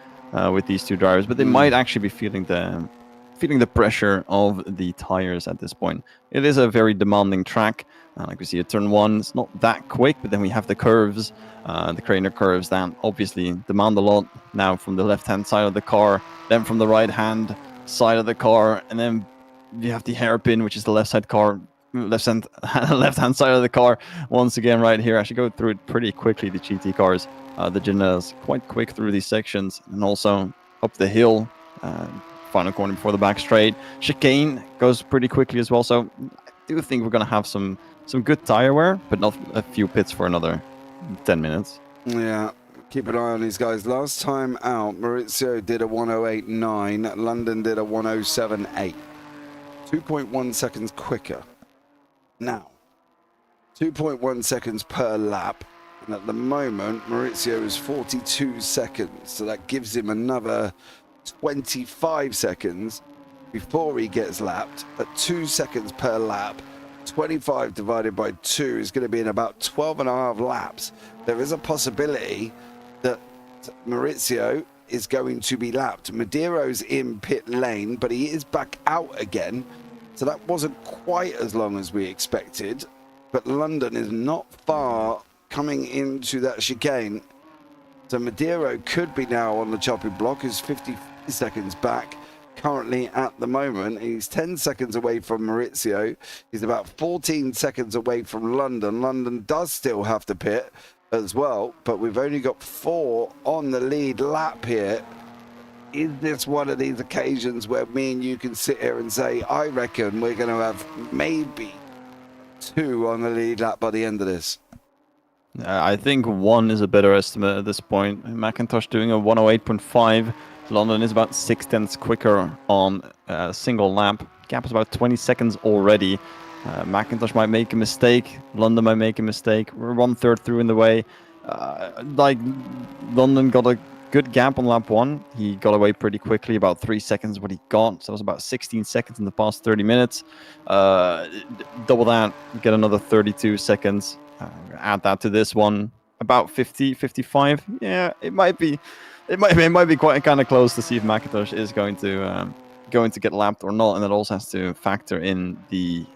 with these two drivers, but they might actually be feeling the pressure of the tires at this point. It is a very demanding track. Like we see at turn 1, it's not that quick, but then we have the curves, the Craner curves that obviously demand a lot now from the left-hand side of the car, then from the right-hand side of the car, and then you have the hairpin, which is the left-hand side of the car. Once again, right here, I should go through it pretty quickly. The GT cars, the Ginettas, quite quick through these sections, and also up the hill, final corner before the back straight. Chicane goes pretty quickly as well. So I do think we're going to have some good tire wear, but not a few pits for another 10 minutes. Yeah. Keep an eye on these guys. Last time out, Maurizio did a 108.9. London did a 107.8. 2.1 seconds quicker. Now, 2.1 seconds per lap. And at the moment, Maurizio is 42 seconds. So that gives him another 25 seconds before he gets lapped. At 2 seconds per lap, 25 divided by 2 is going to be in about 12 and a half laps. There is a possibility that Maurizio is going to be lapped. Madero's in pit lane, but he is back out again. So that wasn't quite as long as we expected. But London is not far coming into that chicane. So Madero could be now on the chopping block. He's 50 seconds back currently at the moment. He's 10 seconds away from Maurizio. He's about 14 seconds away from London. London does still have to pit as well, but we've only got 4 on the lead lap here. Is this one of these occasions where me and you can sit here and say, I reckon we're going to have maybe 2 on the lead lap by the end of this? I think 1 is a better estimate at this point. McIntosh doing a 108.5. London is about 0.6 quicker on a single lap. Gap is about 20 seconds already. McIntosh might make a mistake. London might make a mistake. We're 1/3 through in the way. London got a good gap on lap 1. He got away pretty quickly, about 3 seconds what he got. So it was about 16 seconds in the past 30 minutes. Double that, you get another 32 seconds. Add that to this one, about 50, 55. Yeah, it might be quite kind of close to see if McIntosh is going to get lapped or not, and it also has to factor in the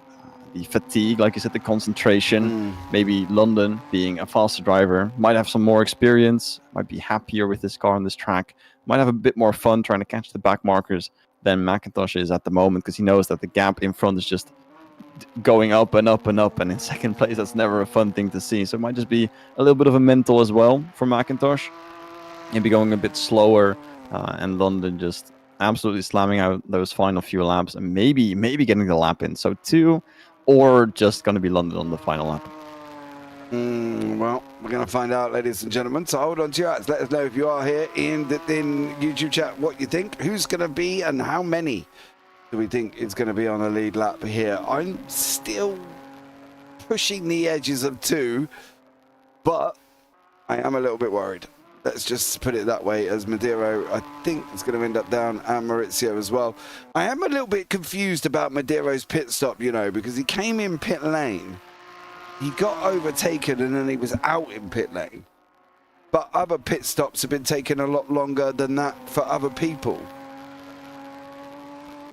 fatigue, like you said, the concentration. Maybe London, being a faster driver, might have some more experience, might be happier with this car on this track, might have a bit more fun trying to catch the back markers than McIntosh is at the moment, because he knows that the gap in front is just going up and up and up, and in second place, that's never a fun thing to see. So it might just be a little bit of a mental as well for McIntosh. Maybe going a bit slower, and London just absolutely slamming out those final few laps, and maybe getting the lap in. So 2, or just going to be London on the final lap. Well, we're going to find out, ladies and gentlemen. So hold on to your hats. Let us know if you are here in YouTube chat what you think. Who's going to be and how many do we think is going to be on a lead lap here? I'm still pushing the edges of 2, but I am a little bit worried. Let's just put it that way, as Madero, I think, is going to end up down, and Maurizio as well. I am a little bit confused about Madero's pit stop, because he came in pit lane, he got overtaken, and then he was out in pit lane. But other pit stops have been taking a lot longer than that for other people.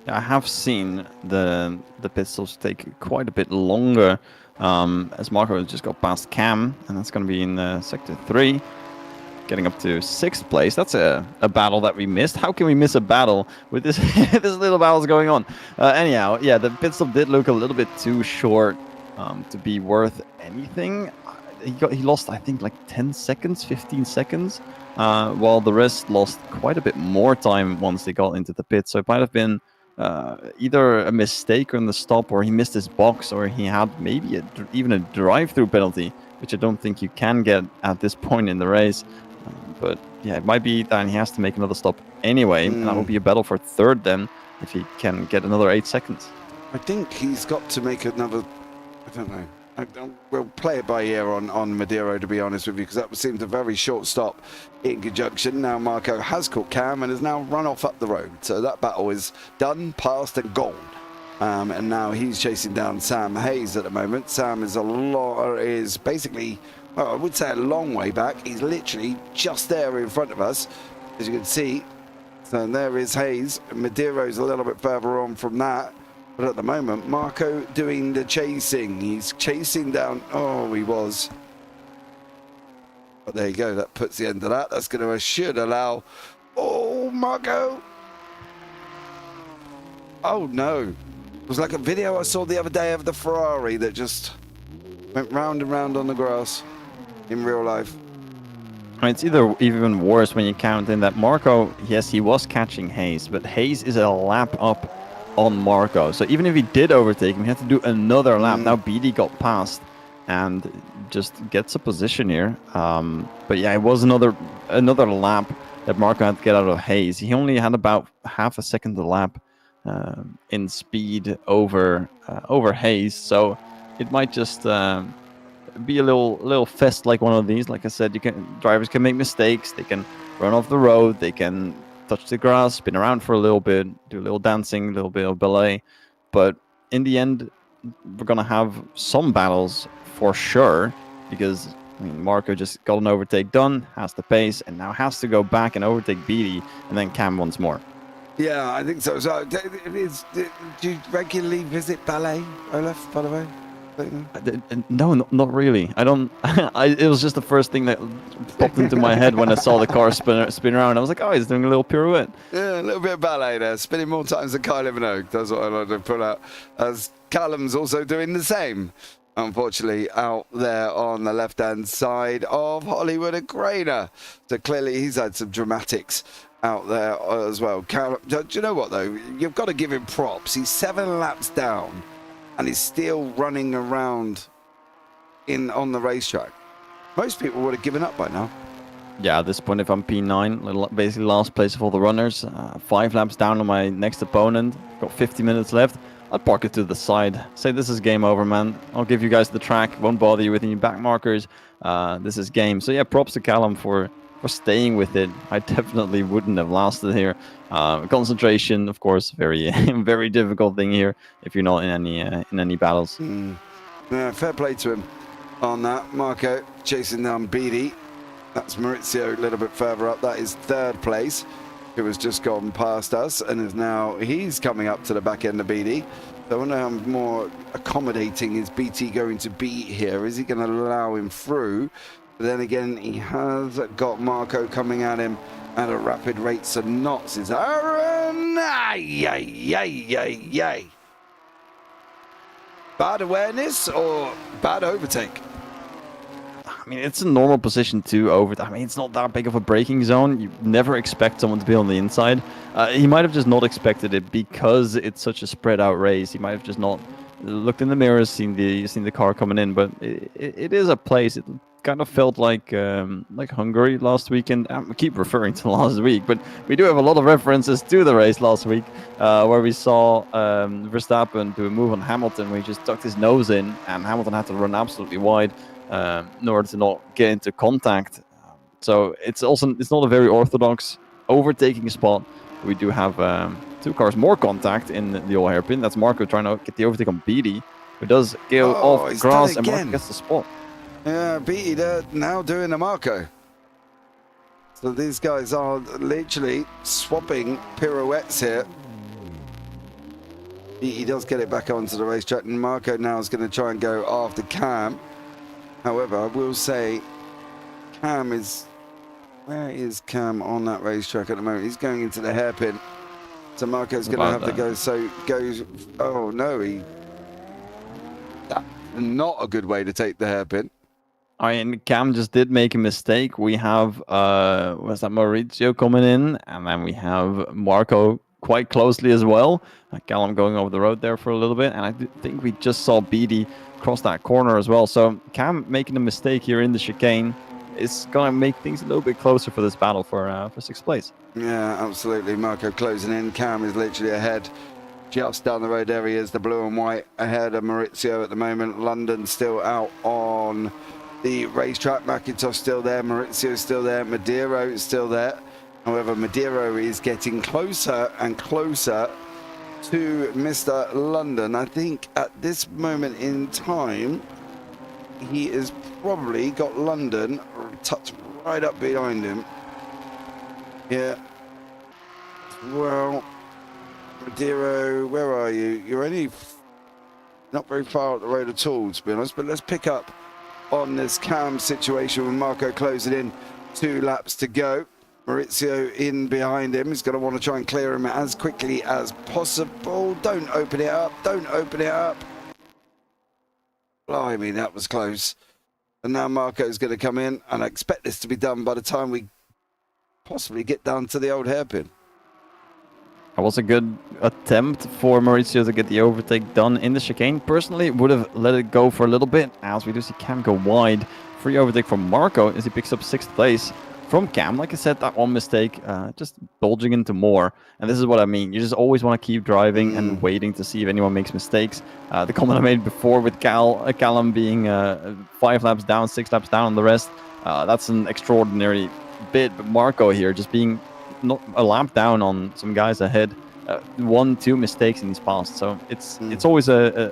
I have seen the pit stops take quite a bit longer, as Marco just got past Cam, and that's going to be in sector 3. Getting up to 6th place. That's a battle that we missed. How can we miss a battle with this this little battles going on? Anyhow, yeah, the pit stop did look a little bit too short to be worth anything. he lost, I think, like 10 seconds, 15 seconds, while the rest lost quite a bit more time once they got into the pit. So it might have been either a mistake on the stop, or he missed his box, or he had maybe even a drive-through penalty, which I don't think you can get at this point in the race. But yeah, it might be that he has to make another stop anyway, and that will be a battle for third then, if he can get another 8 seconds. I think he's got to make another. I don't know. We'll play it by ear on Madero, to be honest with you, because that seemed a very short stop in conjunction. Now Marco has caught Cam and has now run off up the road. So that battle is done, passed and gone. And now he's chasing down Sam Hayes at the moment. Sam is basically, well, I would say a long way back. He's literally just there in front of us, as you can see. So there is Hayes. Madero's a little bit further on from that. But at the moment, Marco doing the chasing. He's chasing down. Oh, he was. But there you go. That puts the end of that. That's going to should allow. Oh, Marco. Oh, no. It was like a video I saw the other day of the Ferrari that just went round and round on the grass in real life. It's either even worse when you count in that Marco, yes, he was catching Hayes, but Hayes is a lap up on Marco. So even if he did overtake him, he had to do another lap. Now BD got past and just gets a position here. But yeah, it was another lap that Marco had to get out of Hayes. He only had about half a second a lap in speed over Hayes. So it might just be a little fest like one of these. Like I said, drivers can make mistakes. They can run off the road. They can touch the grass, spin around for a little bit, do a little dancing, a little bit of ballet. But in the end, we're going to have some battles for sure, because Marco just got an overtake done, has the pace, and now has to go back and overtake Beatty, and then Cam once more. Yeah, I think so. So, do you regularly visit ballet, Olaf, by the way? No, not really. I don't. It was just the first thing that popped into my head when I saw the car spin around. I was like, oh, he's doing a little pirouette. Yeah, a little bit of ballet there, spinning more times than Kylie Minogue. That's what I like to put out. As Callum's also doing the same, unfortunately, out there on the left-hand side of Hollywood and Grainer. So clearly he's had some dramatics out there as well. Callum, do you know what, though? You've got to give him props. He's 7 laps down and he's still running around on the racetrack. Most people would have given up by now. Yeah, at this point, if I'm P9, basically last place of all the runners, 5 laps down on my next opponent, got 50 minutes left, I'd park it to the side. Say, this is game over, man. I'll give you guys the track, won't bother you with any back markers. This is game. So yeah, props to Callum for staying with it. I definitely wouldn't have lasted here. Concentration, of course, very very difficult thing here if you're not in any battles. Yeah, fair play to him on that. Marco chasing down Beatty. That's Maurizio a little bit further up. That is 3rd place, who has just gone past us and is now, he's coming up to the back end of Beatty. So I wonder how more accommodating is BT going to be here. Is he going to allow him through? But then again, he has got Marco coming at him at a rapid rate, so knots is Aaron. Yay. Bad awareness or bad overtake? I mean, it's a normal position to overtake. I mean, it's not that big of a braking zone. You never expect someone to be on the inside. He might have just not expected it because it's such a spread out race. He might have just not looked in the mirrors, seen the car coming in. But it is a place. It kind of felt like Hungary last weekend. I keep referring to last week, but we do have a lot of references to the race last week, where we saw Verstappen do a move on Hamilton where he just tucked his nose in, and Hamilton had to run absolutely wide in order to not get into contact. So it's not a very orthodox overtaking spot. We do have 2 cars more contact in the old hairpin. That's Marco trying to get the overtake on Beatty, who does go off the grass, and Marco gets the spot. Yeah, Beatty, they're now doing the Marco. So these guys are literally swapping pirouettes here. Beatty does get it back onto the racetrack, and Marco now is going to try and go after Cam. However, I will say Cam is... Where is Cam on that racetrack at the moment? He's going into the hairpin. So Marco's going to have to go. So goes... Oh, no, that's not a good way to take the hairpin. I mean, Cam just did make a mistake. We have was that Maurizio coming in, and then we have Marco quite closely as well. Callum going over the road there for a little bit, and I think we just saw Beatty cross that corner as well. So Cam making a mistake here in the chicane is gonna make things a little bit closer for this battle for sixth place. Yeah, absolutely. Marco closing in. Cam is literally ahead. Just down the road there he is, the blue and white ahead of Maurizio at the moment. London still out on the racetrack. McIntosh still there. Maurizio still there. Madeiro is still there. However, Madeiro is getting closer and closer to Mr. London. I think at this moment in time, he has probably got London tucked right up behind him. Yeah. Well, Madeiro, where are you? You're only not very far up the road at all, to be honest, but let's pick up on this Cam situation with Marco closing in. 2 laps to go. Maurizio in behind him. He's going to want to try and clear him as quickly as possible. Don't open it up. Don't open it up. Blimey, that was close. And now Marco's going to come in, and I expect this to be done by the time we possibly get down to the old hairpin. That was a good attempt for Maurizio to get the overtake done in the chicane. Personally, would have let it go for a little bit, as we do see Cam go wide. Free overtake from Marco as he picks up 6th place from Cam. Like I said, that one mistake, just bulging into more. And this is what I mean. You just always want to keep driving and waiting to see if anyone makes mistakes. The comment I made before with Callum being 5 laps down, 6 laps down on the rest, that's an extraordinary bit. But Marco here just being not a lap down on some guys ahead, 1-2 mistakes in these past. So it's always a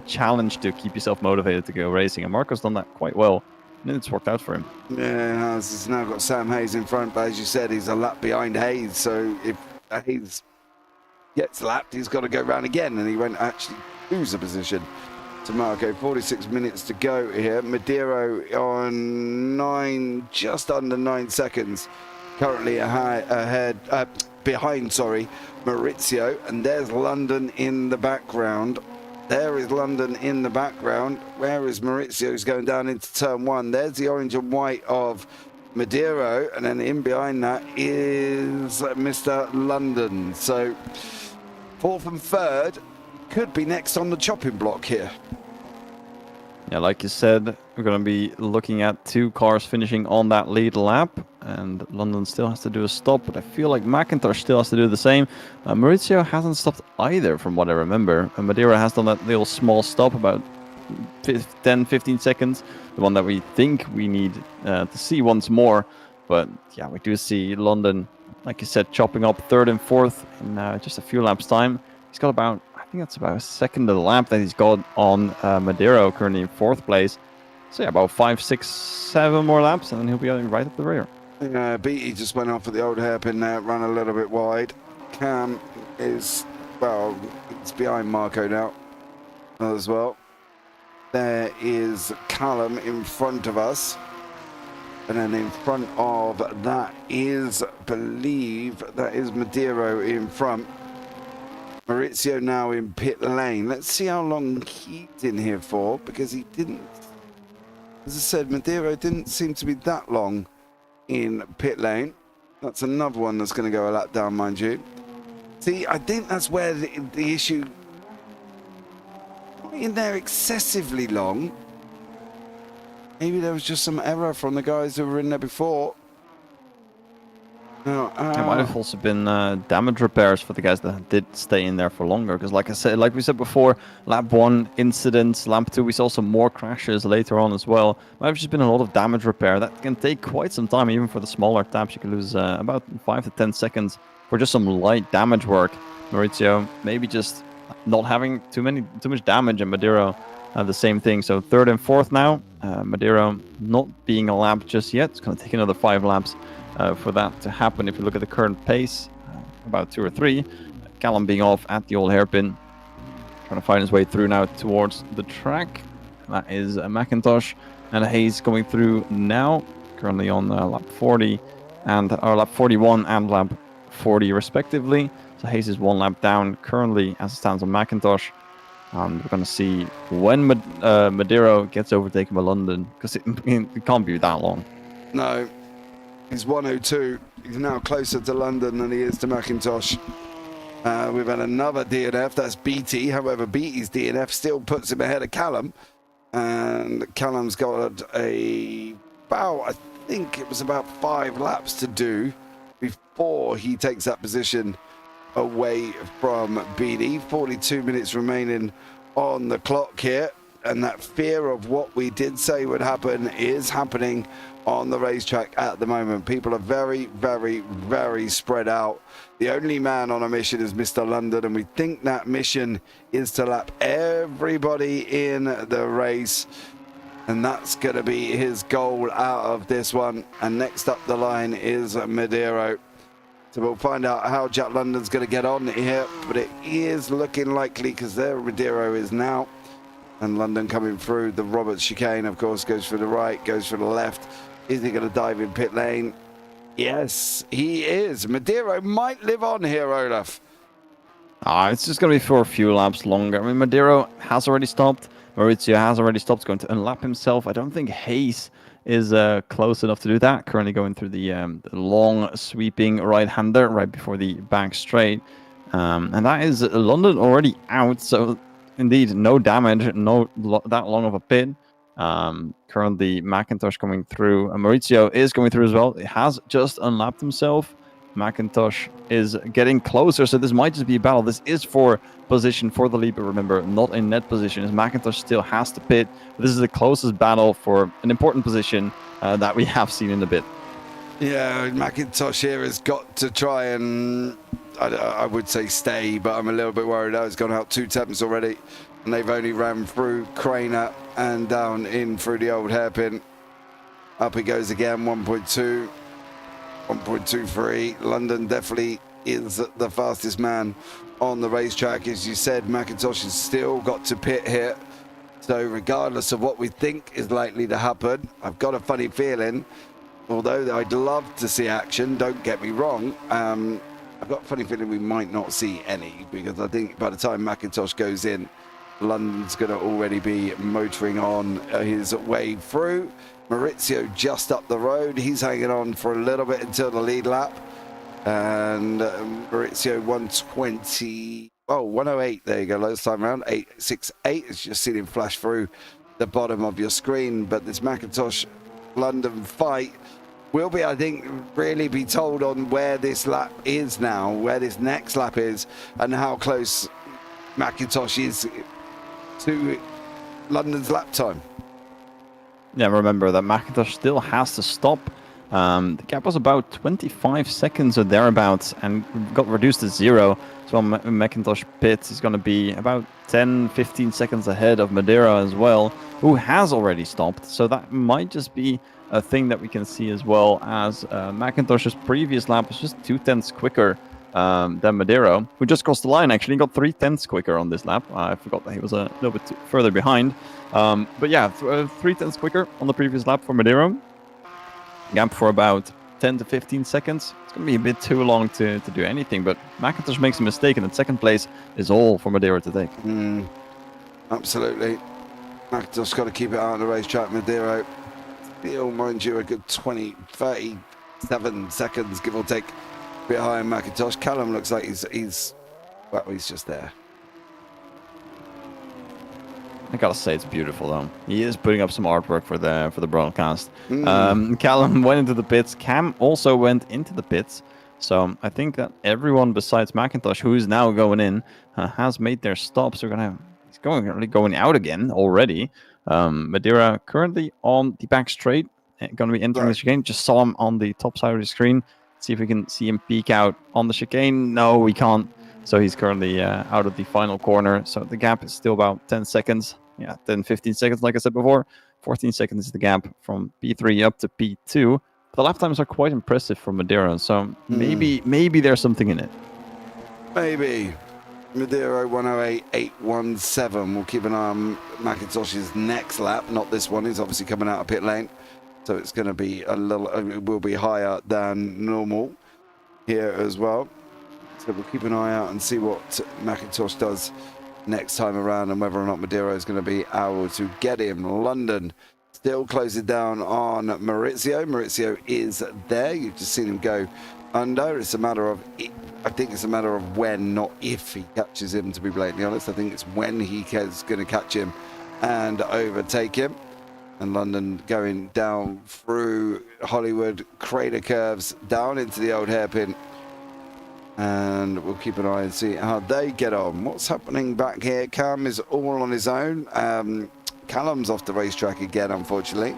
challenge to keep yourself motivated to go racing. And Marco's done that quite well. And it's worked out for him. Yeah, he's now got Sam Hayes in front, but as you said, he's a lap behind Hayes. So if Hayes gets lapped, he's got to go round again, and he won't actually lose a position to Marco. 46 minutes to go here. Madeiro on just under 9 seconds. Currently behind Maurizio, and there's London in the background. There is London in the background. Where is Maurizio? He's going down into turn 1. There's the orange and white of Madeiro, and then in behind that is Mr. London. So 4th and 3rd could be next on the chopping block here. Yeah, like you said, we're going to be looking at 2 cars finishing on that lead lap, and London still has to do a stop, but I feel like McIntosh still has to do the same. Maurizio hasn't stopped either, from what I remember. Madeira has done that little small stop, about 10-15 seconds, the one that we think we need to see once more. But yeah, we do see London, like you said, chopping up 3rd and 4th in just a few laps' time. He's got about, I think that's about a second of the lap that he's got on Madeiro, currently in 4th place. So yeah, about 5, 6, 7 more laps, and then he'll be right up the rear. Beatty just went off at the old hairpin there, ran a little bit wide. Cam is, well, it's behind Marco now as well. There is Callum in front of us. And then in front of that is, believe, that is Madeiro in front. Maurizio now in pit lane. Let's see how long he's in here for, because he didn't, as I said, Madeiro didn't seem to be that long in pit lane. That's another one that's going to go a lap down, mind you. See, I think that's where the issue, not in there excessively long. Maybe there was just some error from the guys who were in there before. No, There might have also been damage repairs for the guys that did stay in there for longer. Because like we said before, lap 1 incidents, lap 2 we saw some more crashes later on as well. Might have just been a lot of damage repair. That can take quite some time, even for the smaller taps. You can lose about 5 to 10 seconds for just some light damage work. Maurizio maybe just not having too much damage, and Madeiro the same thing. So 3rd and 4th now. Madeiro not being a lap just yet. It's going to take another 5 laps for that to happen. If you look at the current pace, about 2 or 3. Callum being off at the old hairpin, trying to find his way through now towards the track. That is McIntosh, and Hayes going through now, currently on lap 40 and lap 41 and lap 40 respectively. So Hayes is 1 lap down currently as it stands on McIntosh. We're going to see when Madero gets overtaken by London, because it can't be that long. No, he's 102. He's now closer to London than he is to McIntosh. We've had another DNF, that's BT. However, BT's DNF still puts him ahead of Callum. And Callum's got I think it was about 5 laps to do before he takes that position away from BD. 42 minutes remaining on the clock here. And that fear of what we did say would happen is happening on the racetrack at the moment. People are very, very, very spread out. The only man on a mission is Mr. London, and we think that mission is to lap everybody in the race. And that's going to be his goal out of this one. And next up the line is Madero. So we'll find out how Jack London's going to get on here. But it is looking likely, because there Madero is now. And London coming through the Roberts chicane, of course, goes for the right, goes for the left. Is he going to dive in pit lane? Yes, he is. Madero might live on here, Olaf. It's just going to be for a few laps longer. I mean, Madero has already stopped. Maurizio has already stopped. He's going to unlap himself. I don't think Hayes is close enough to do that. Currently going through the long sweeping right-hander right before the back straight. And that is London already out. So indeed, no damage, that long of a pit. Currently, McIntosh coming through. Maurizio is coming through as well. He has just unlapped himself. McIntosh is getting closer, so this might just be a battle. This is for position for the lead, but remember, not in net position, as McIntosh still has to pit. But this is the closest battle for an important position that we have seen in a bit. Yeah, McIntosh here has got to try and, I would say stay, but I'm a little bit worried. He's gone out 2 attempts already, and they've only ran through Craner and down in through the old hairpin. Up he goes again, 1.2. 1.23. London definitely is the fastest man on the racetrack. As you said, McIntosh has still got to pit here. So regardless of what we think is likely to happen, I've got a funny feeling, although I'd love to see action, don't get me wrong, I've got a funny feeling we might not see any, because I think by the time McIntosh goes in, London's going to already be motoring on his way through. Maurizio just up the road. He's hanging on for a little bit until the lead lap. And Maurizio 120. Oh, 108. There you go. Last time around. 868. It's just seen him flash through the bottom of your screen. But this McIntosh London fight will be, I think, really be told on where this lap is now, where this next lap is, and how close McIntosh is to London's lap time. Yeah, remember that McIntosh still has to stop. The gap was about 25 seconds or thereabouts and got reduced to 0. So on McIntosh pits is going to be about 10-15 seconds ahead of Madero as well, who has already stopped. So that might just be a thing that we can see, as well as McIntosh's previous lap was just 0.2 quicker than Madero, who just crossed the line. Actually got 0.3 quicker on this lap. I forgot that he was a little bit further behind. But yeah, 0.3 quicker on the previous lap for Madero. Gap for about 10 to 15 seconds. It's going to be a bit too long to do anything, but McIntosh makes a mistake, and in second place is all for Madero to take. Absolutely. McIntosh got to keep it out on the racetrack. Madero still, mind you, a good 37 seconds, give or take, behind McIntosh. Callum looks like he's just there. I gotta say, it's beautiful though. He is putting up some artwork for the broadcast. Callum went into the pits. Cam also went into the pits. So I think that everyone besides McIntosh, who is now going in, has made their stops. He's going out again already. Madeira currently on the back straight, going to be entering the chicane. Just saw him on the top side of the screen. See if we can see him peek out on the chicane. No, we can't. So he's currently out of the final corner. So the gap is still about 10 seconds. Yeah, 10, 15 seconds, like I said before. 14 seconds is the gap from P3 up to P2. The lap times are quite impressive for Madeira. So maybe there's something in it. Maybe. Madeira 108.817. We'll keep an eye on McIntosh's next lap. Not this one. He's obviously coming out of pit lane. So it's going to be it will be higher than normal here as well. So we'll keep an eye out and see what McIntosh does next time around and whether or not Madeira is going to be able to get him. London still closing down on Maurizio. Maurizio is there. You've just seen him go under. It's a matter of, I think it's a matter of when, not if he catches him, to be blatantly honest. I think it's when he is going to catch him and overtake him. And London going down through Hollywood, crater curves, down into the old hairpin. And we'll keep an eye and see how they get on. What's happening back here? Cam is all on his own. Callum's off the racetrack again, unfortunately.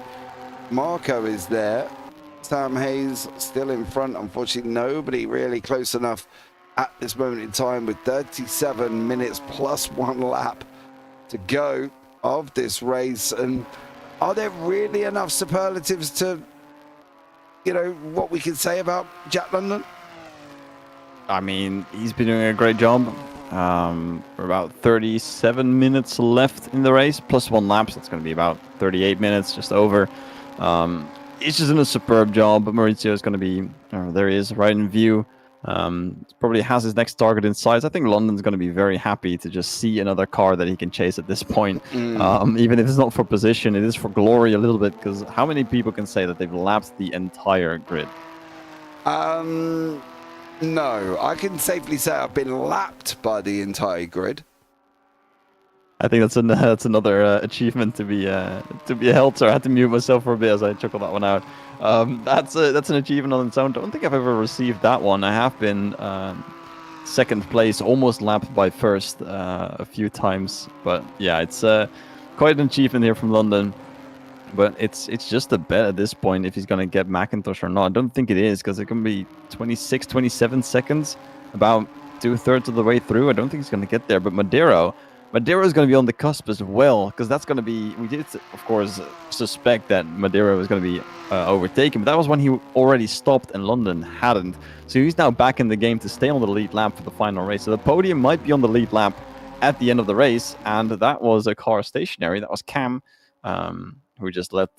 Marco is there. Sam Hayes still in front. Unfortunately, nobody really close enough at this moment in time with 37 minutes plus 1 lap to go of this race. And are there really enough superlatives to, you know, what we can say about Jack London? I mean, he's been doing a great job. For about 37 minutes left in the race, plus 1 lap, so it's going to be about 38 minutes, just over. He's just in a superb job. Maurizio is going to be, there he is, right in view. Probably has his next target in sight. I think London's going to be very happy to just see another car that he can chase at this point. Even if it's not for position, it is for glory a little bit, because how many people can say that they've lapped the entire grid? No, I can safely say I've been lapped by the entire grid. I think that's another achievement to be held. So I had to mute myself for a bit as I chuckled that one out. That's an achievement on its own. Don't think I've ever received that one. I have been second place, almost lapped by first a few times. But yeah, it's quite an achievement here from London. But it's just a bet at this point if he's going to get McIntosh or not. I don't think it is, because it can be 26, 27 seconds, about 2/3 of the way through. I don't think he's going to get there. But Madeira is going to be on the cusp as well, because that's going to be... We did, of course, suspect that Madeira was going to be overtaken, but that was when he already stopped and London hadn't. So he's now back in the game to stay on the lead lap for the final race. So the podium might be on the lead lap at the end of the race, and that was a car stationary. That was Cam, who just let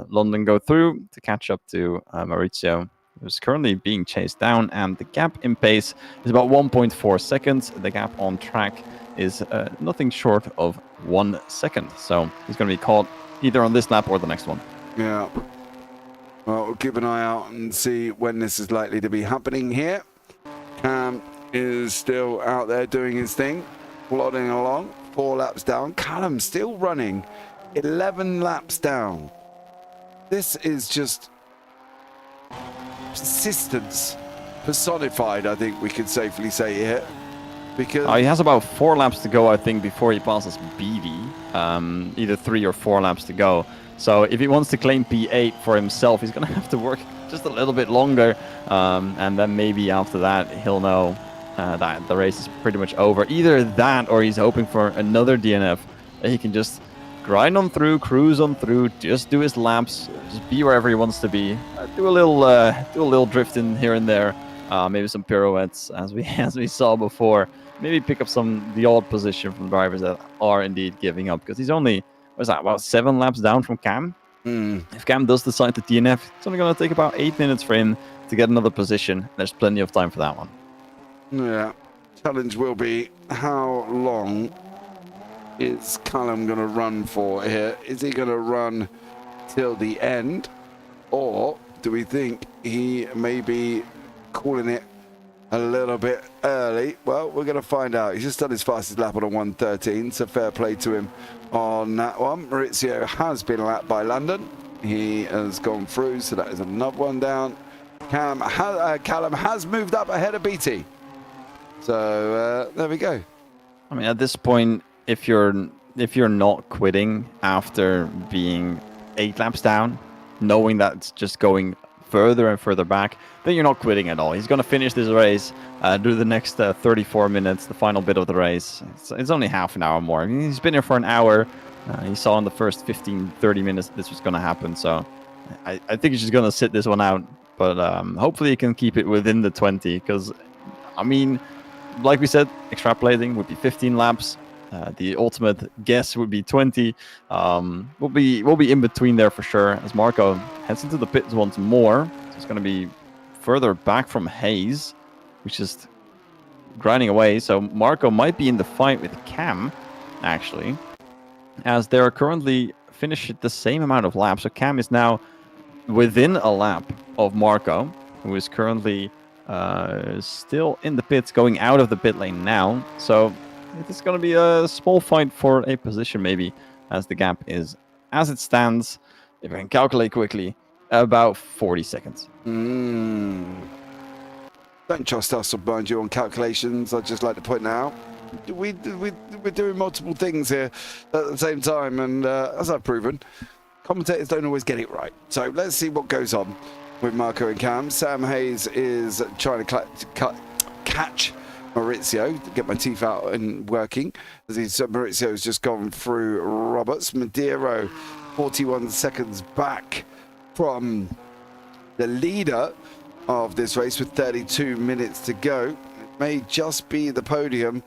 London go through to catch up to Maurizio, who's currently being chased down, and the gap in pace is about 1.4 seconds. The gap on track is nothing short of 1 second. So he's going to be caught either on this lap or the next one. Yeah. Well, we'll keep an eye out and see when this is likely to be happening here. Cam is still out there doing his thing, plodding along, 4 laps down. Callum still running, 11 laps down. This is just persistence personified, I think we could safely say here. Because he has about 4 laps to go, I think, before he passes BD. Either 3 or 4 laps to go. So if he wants to claim P8 for himself, he's going to have to work just a little bit longer. And then maybe after that, he'll know that the race is pretty much over. Either that, or he's hoping for another DNF that he can just grind on through, cruise on through, just do his laps, just be wherever he wants to be. Do a little drift in here and there. Maybe some pirouettes, as we saw before. Maybe pick up the odd position from drivers that are indeed giving up, because he's only, about 7 laps down from Cam. If Cam does decide to DNF, it's only going to take about 8 minutes for him to get another position. There's plenty of time for that one. Yeah. Challenge will be, how long is Callum going to run for here? Is he going to run till the end? Or do we think he may be calling it a little bit early? Well, we're going to find out. He's just done his fastest lap on a 1:13, so fair play to him on that one. Maurizio has been lapped by London. He has gone through, so that is another one down. Callum has moved up ahead of BT. So there we go. I mean, at this point, if you're not quitting after being 8 laps down, knowing that it's just going further and further back, then you're not quitting at all. He's going to finish this race, do the next 34 minutes, the final bit of the race. It's only half an hour more. I mean, he's been here for an hour. He saw in the first 15-30 minutes this was going to happen. So I think he's just going to sit this one out. But hopefully he can keep it within the 20. Because, I mean, like we said, extrapolating would be 15 laps. The ultimate guess would be 20. We'll be in between there for sure, as Marco heads into the pits once more. So it's going to be further back from Hayes, which just grinding away. So Marco might be in the fight with Cam, actually, as they're currently finished the same amount of laps. So Cam is now within a lap of Marco, who is currently still in the pits, going out of the pit lane now. So it is going to be a small fight for a position, maybe, as the gap is, as it stands, if I can calculate quickly, about 40 seconds. Don't trust us or mind you on calculations. I'd just like to point out we're doing multiple things here at the same time, and as I've proven, commentators don't always get it right. So let's see what goes on with Marco and Cam. Sam Hayes is trying to catch Maurizio, to get my teeth out and working, as Maurizio has just gone through Roberts. Madero 41 seconds back from the leader of this race with 32 minutes to go. It may just be the podium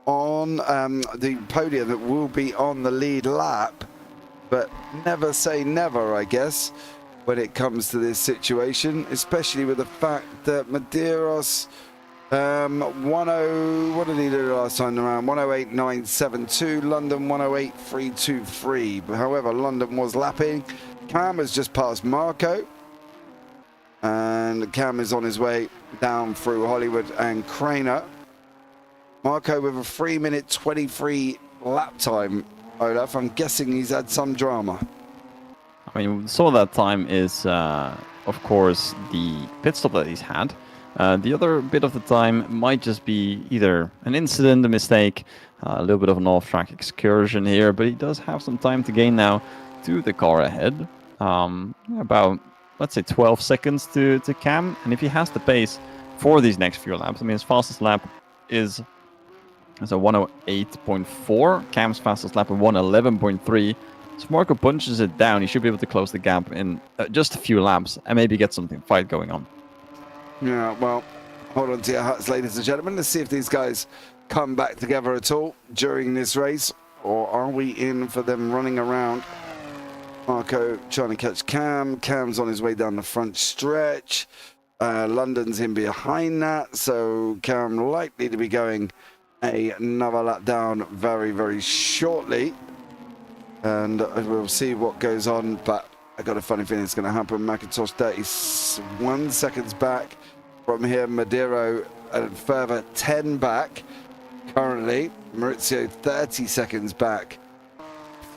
on the podium that will be on the lead lap, but never say never, I guess, when it comes to this situation, especially with the fact that Medeiros what did he do last time around? 108.972, London 108.323. However, London was lapping. Cam has just passed Marco, and Cam is on his way down through Hollywood and Craner. Marco with a 3-minute 23 lap time. Olaf, I'm guessing he's had some drama. I mean, some of that time is, of course, the pit stop that he's had. The other bit of the time might just be either an incident, a mistake, a little bit of an off-track excursion here, but he does have some time to gain now to the car ahead. About, let's say, 12 seconds to Cam, and if he has the pace for these next few laps, I mean, his fastest lap is a 108.4, Cam's fastest lap is 111.3. So Marco punches it down, he should be able to close the gap in just a few laps and maybe get something fight going on. Yeah, well, hold on to your hats, ladies and gentlemen. Let's see if these guys come back together at all during this race, or are we in for them running around? Marco trying to catch Cam. Cam's on his way down the front stretch. London's in behind that, so Cam likely to be going another lap down very, very shortly. And we'll see what goes on, but I got a funny feeling it's going to happen. Macintosh 31 seconds back from here. Madero a further 10 back currently. Maurizio 30 seconds back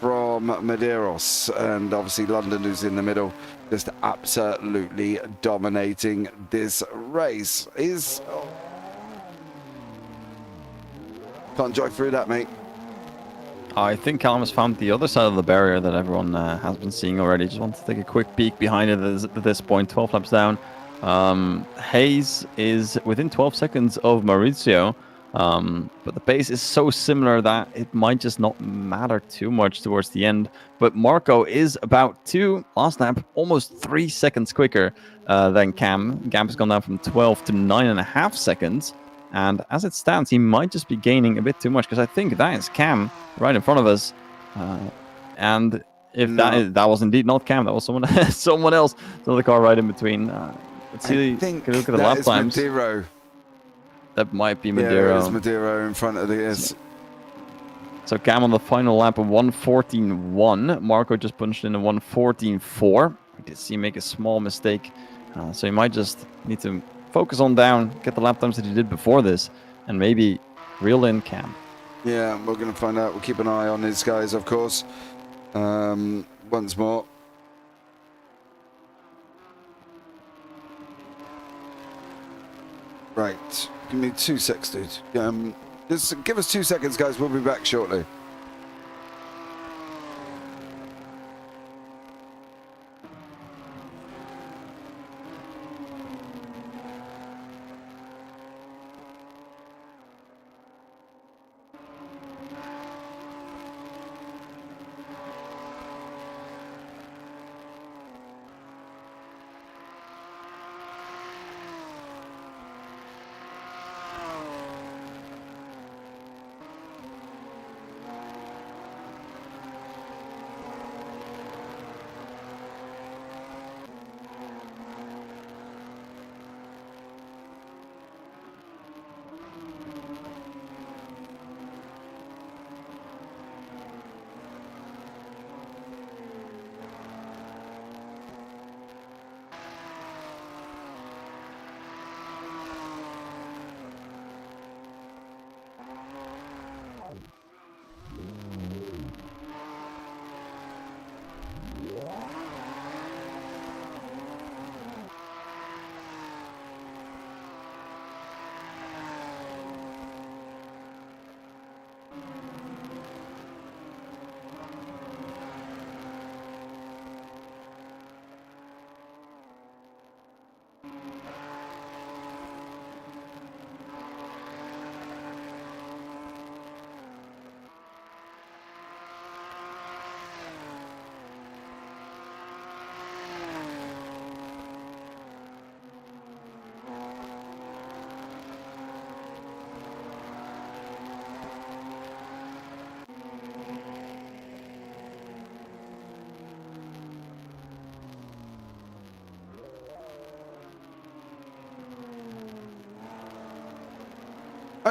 from Medeiros. And obviously London, who's in the middle, just absolutely dominating this race. Can't drive through that, mate. I think Callum has found the other side of the barrier that everyone has been seeing already. Just want to take a quick peek behind it at this point. 12 laps down. Hayes is within 12 seconds of Maurizio, but the pace is so similar that it might just not matter too much towards the end. But Marco is about last lap, almost 3 seconds quicker than Cam. Cam has gone down from 12 to 9.5 seconds. And as it stands, he might just be gaining a bit too much, because I think that is Cam right in front of us. And if that was indeed not Cam, that was someone else. So the car right in between. Let's see. Look at the lap times. Madero. That might be Madero. Yeah, it is Madero in front of the. So Cam on the final lap of 1:14.1. Marco just punched in a 1:14.4. I did see him make a small mistake, so he might just need to focus on down, get the lap times that he did before this, and maybe reel in Cam. Yeah, we're going to find out. We'll keep an eye on these guys, of course. Once more. Right. Give me 2 seconds, dude. Just give us 2 seconds, guys. We'll be back shortly.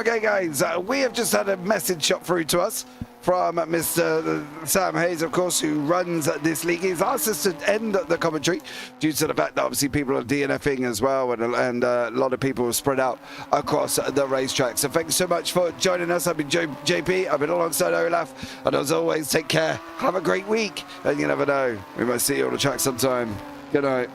Okay, guys, we have just had a message shot through to us from Mr. Sam Hayes, of course, who runs this league. He's asked us to end the commentary due to the fact that obviously people are DNFing as well, and a lot of people are spread out across the racetrack. So thank you so much for joining us. I've been JP, I've been alongside Olaf, and as always, take care, have a great week, and you never know, we might see you on the track sometime. Good night.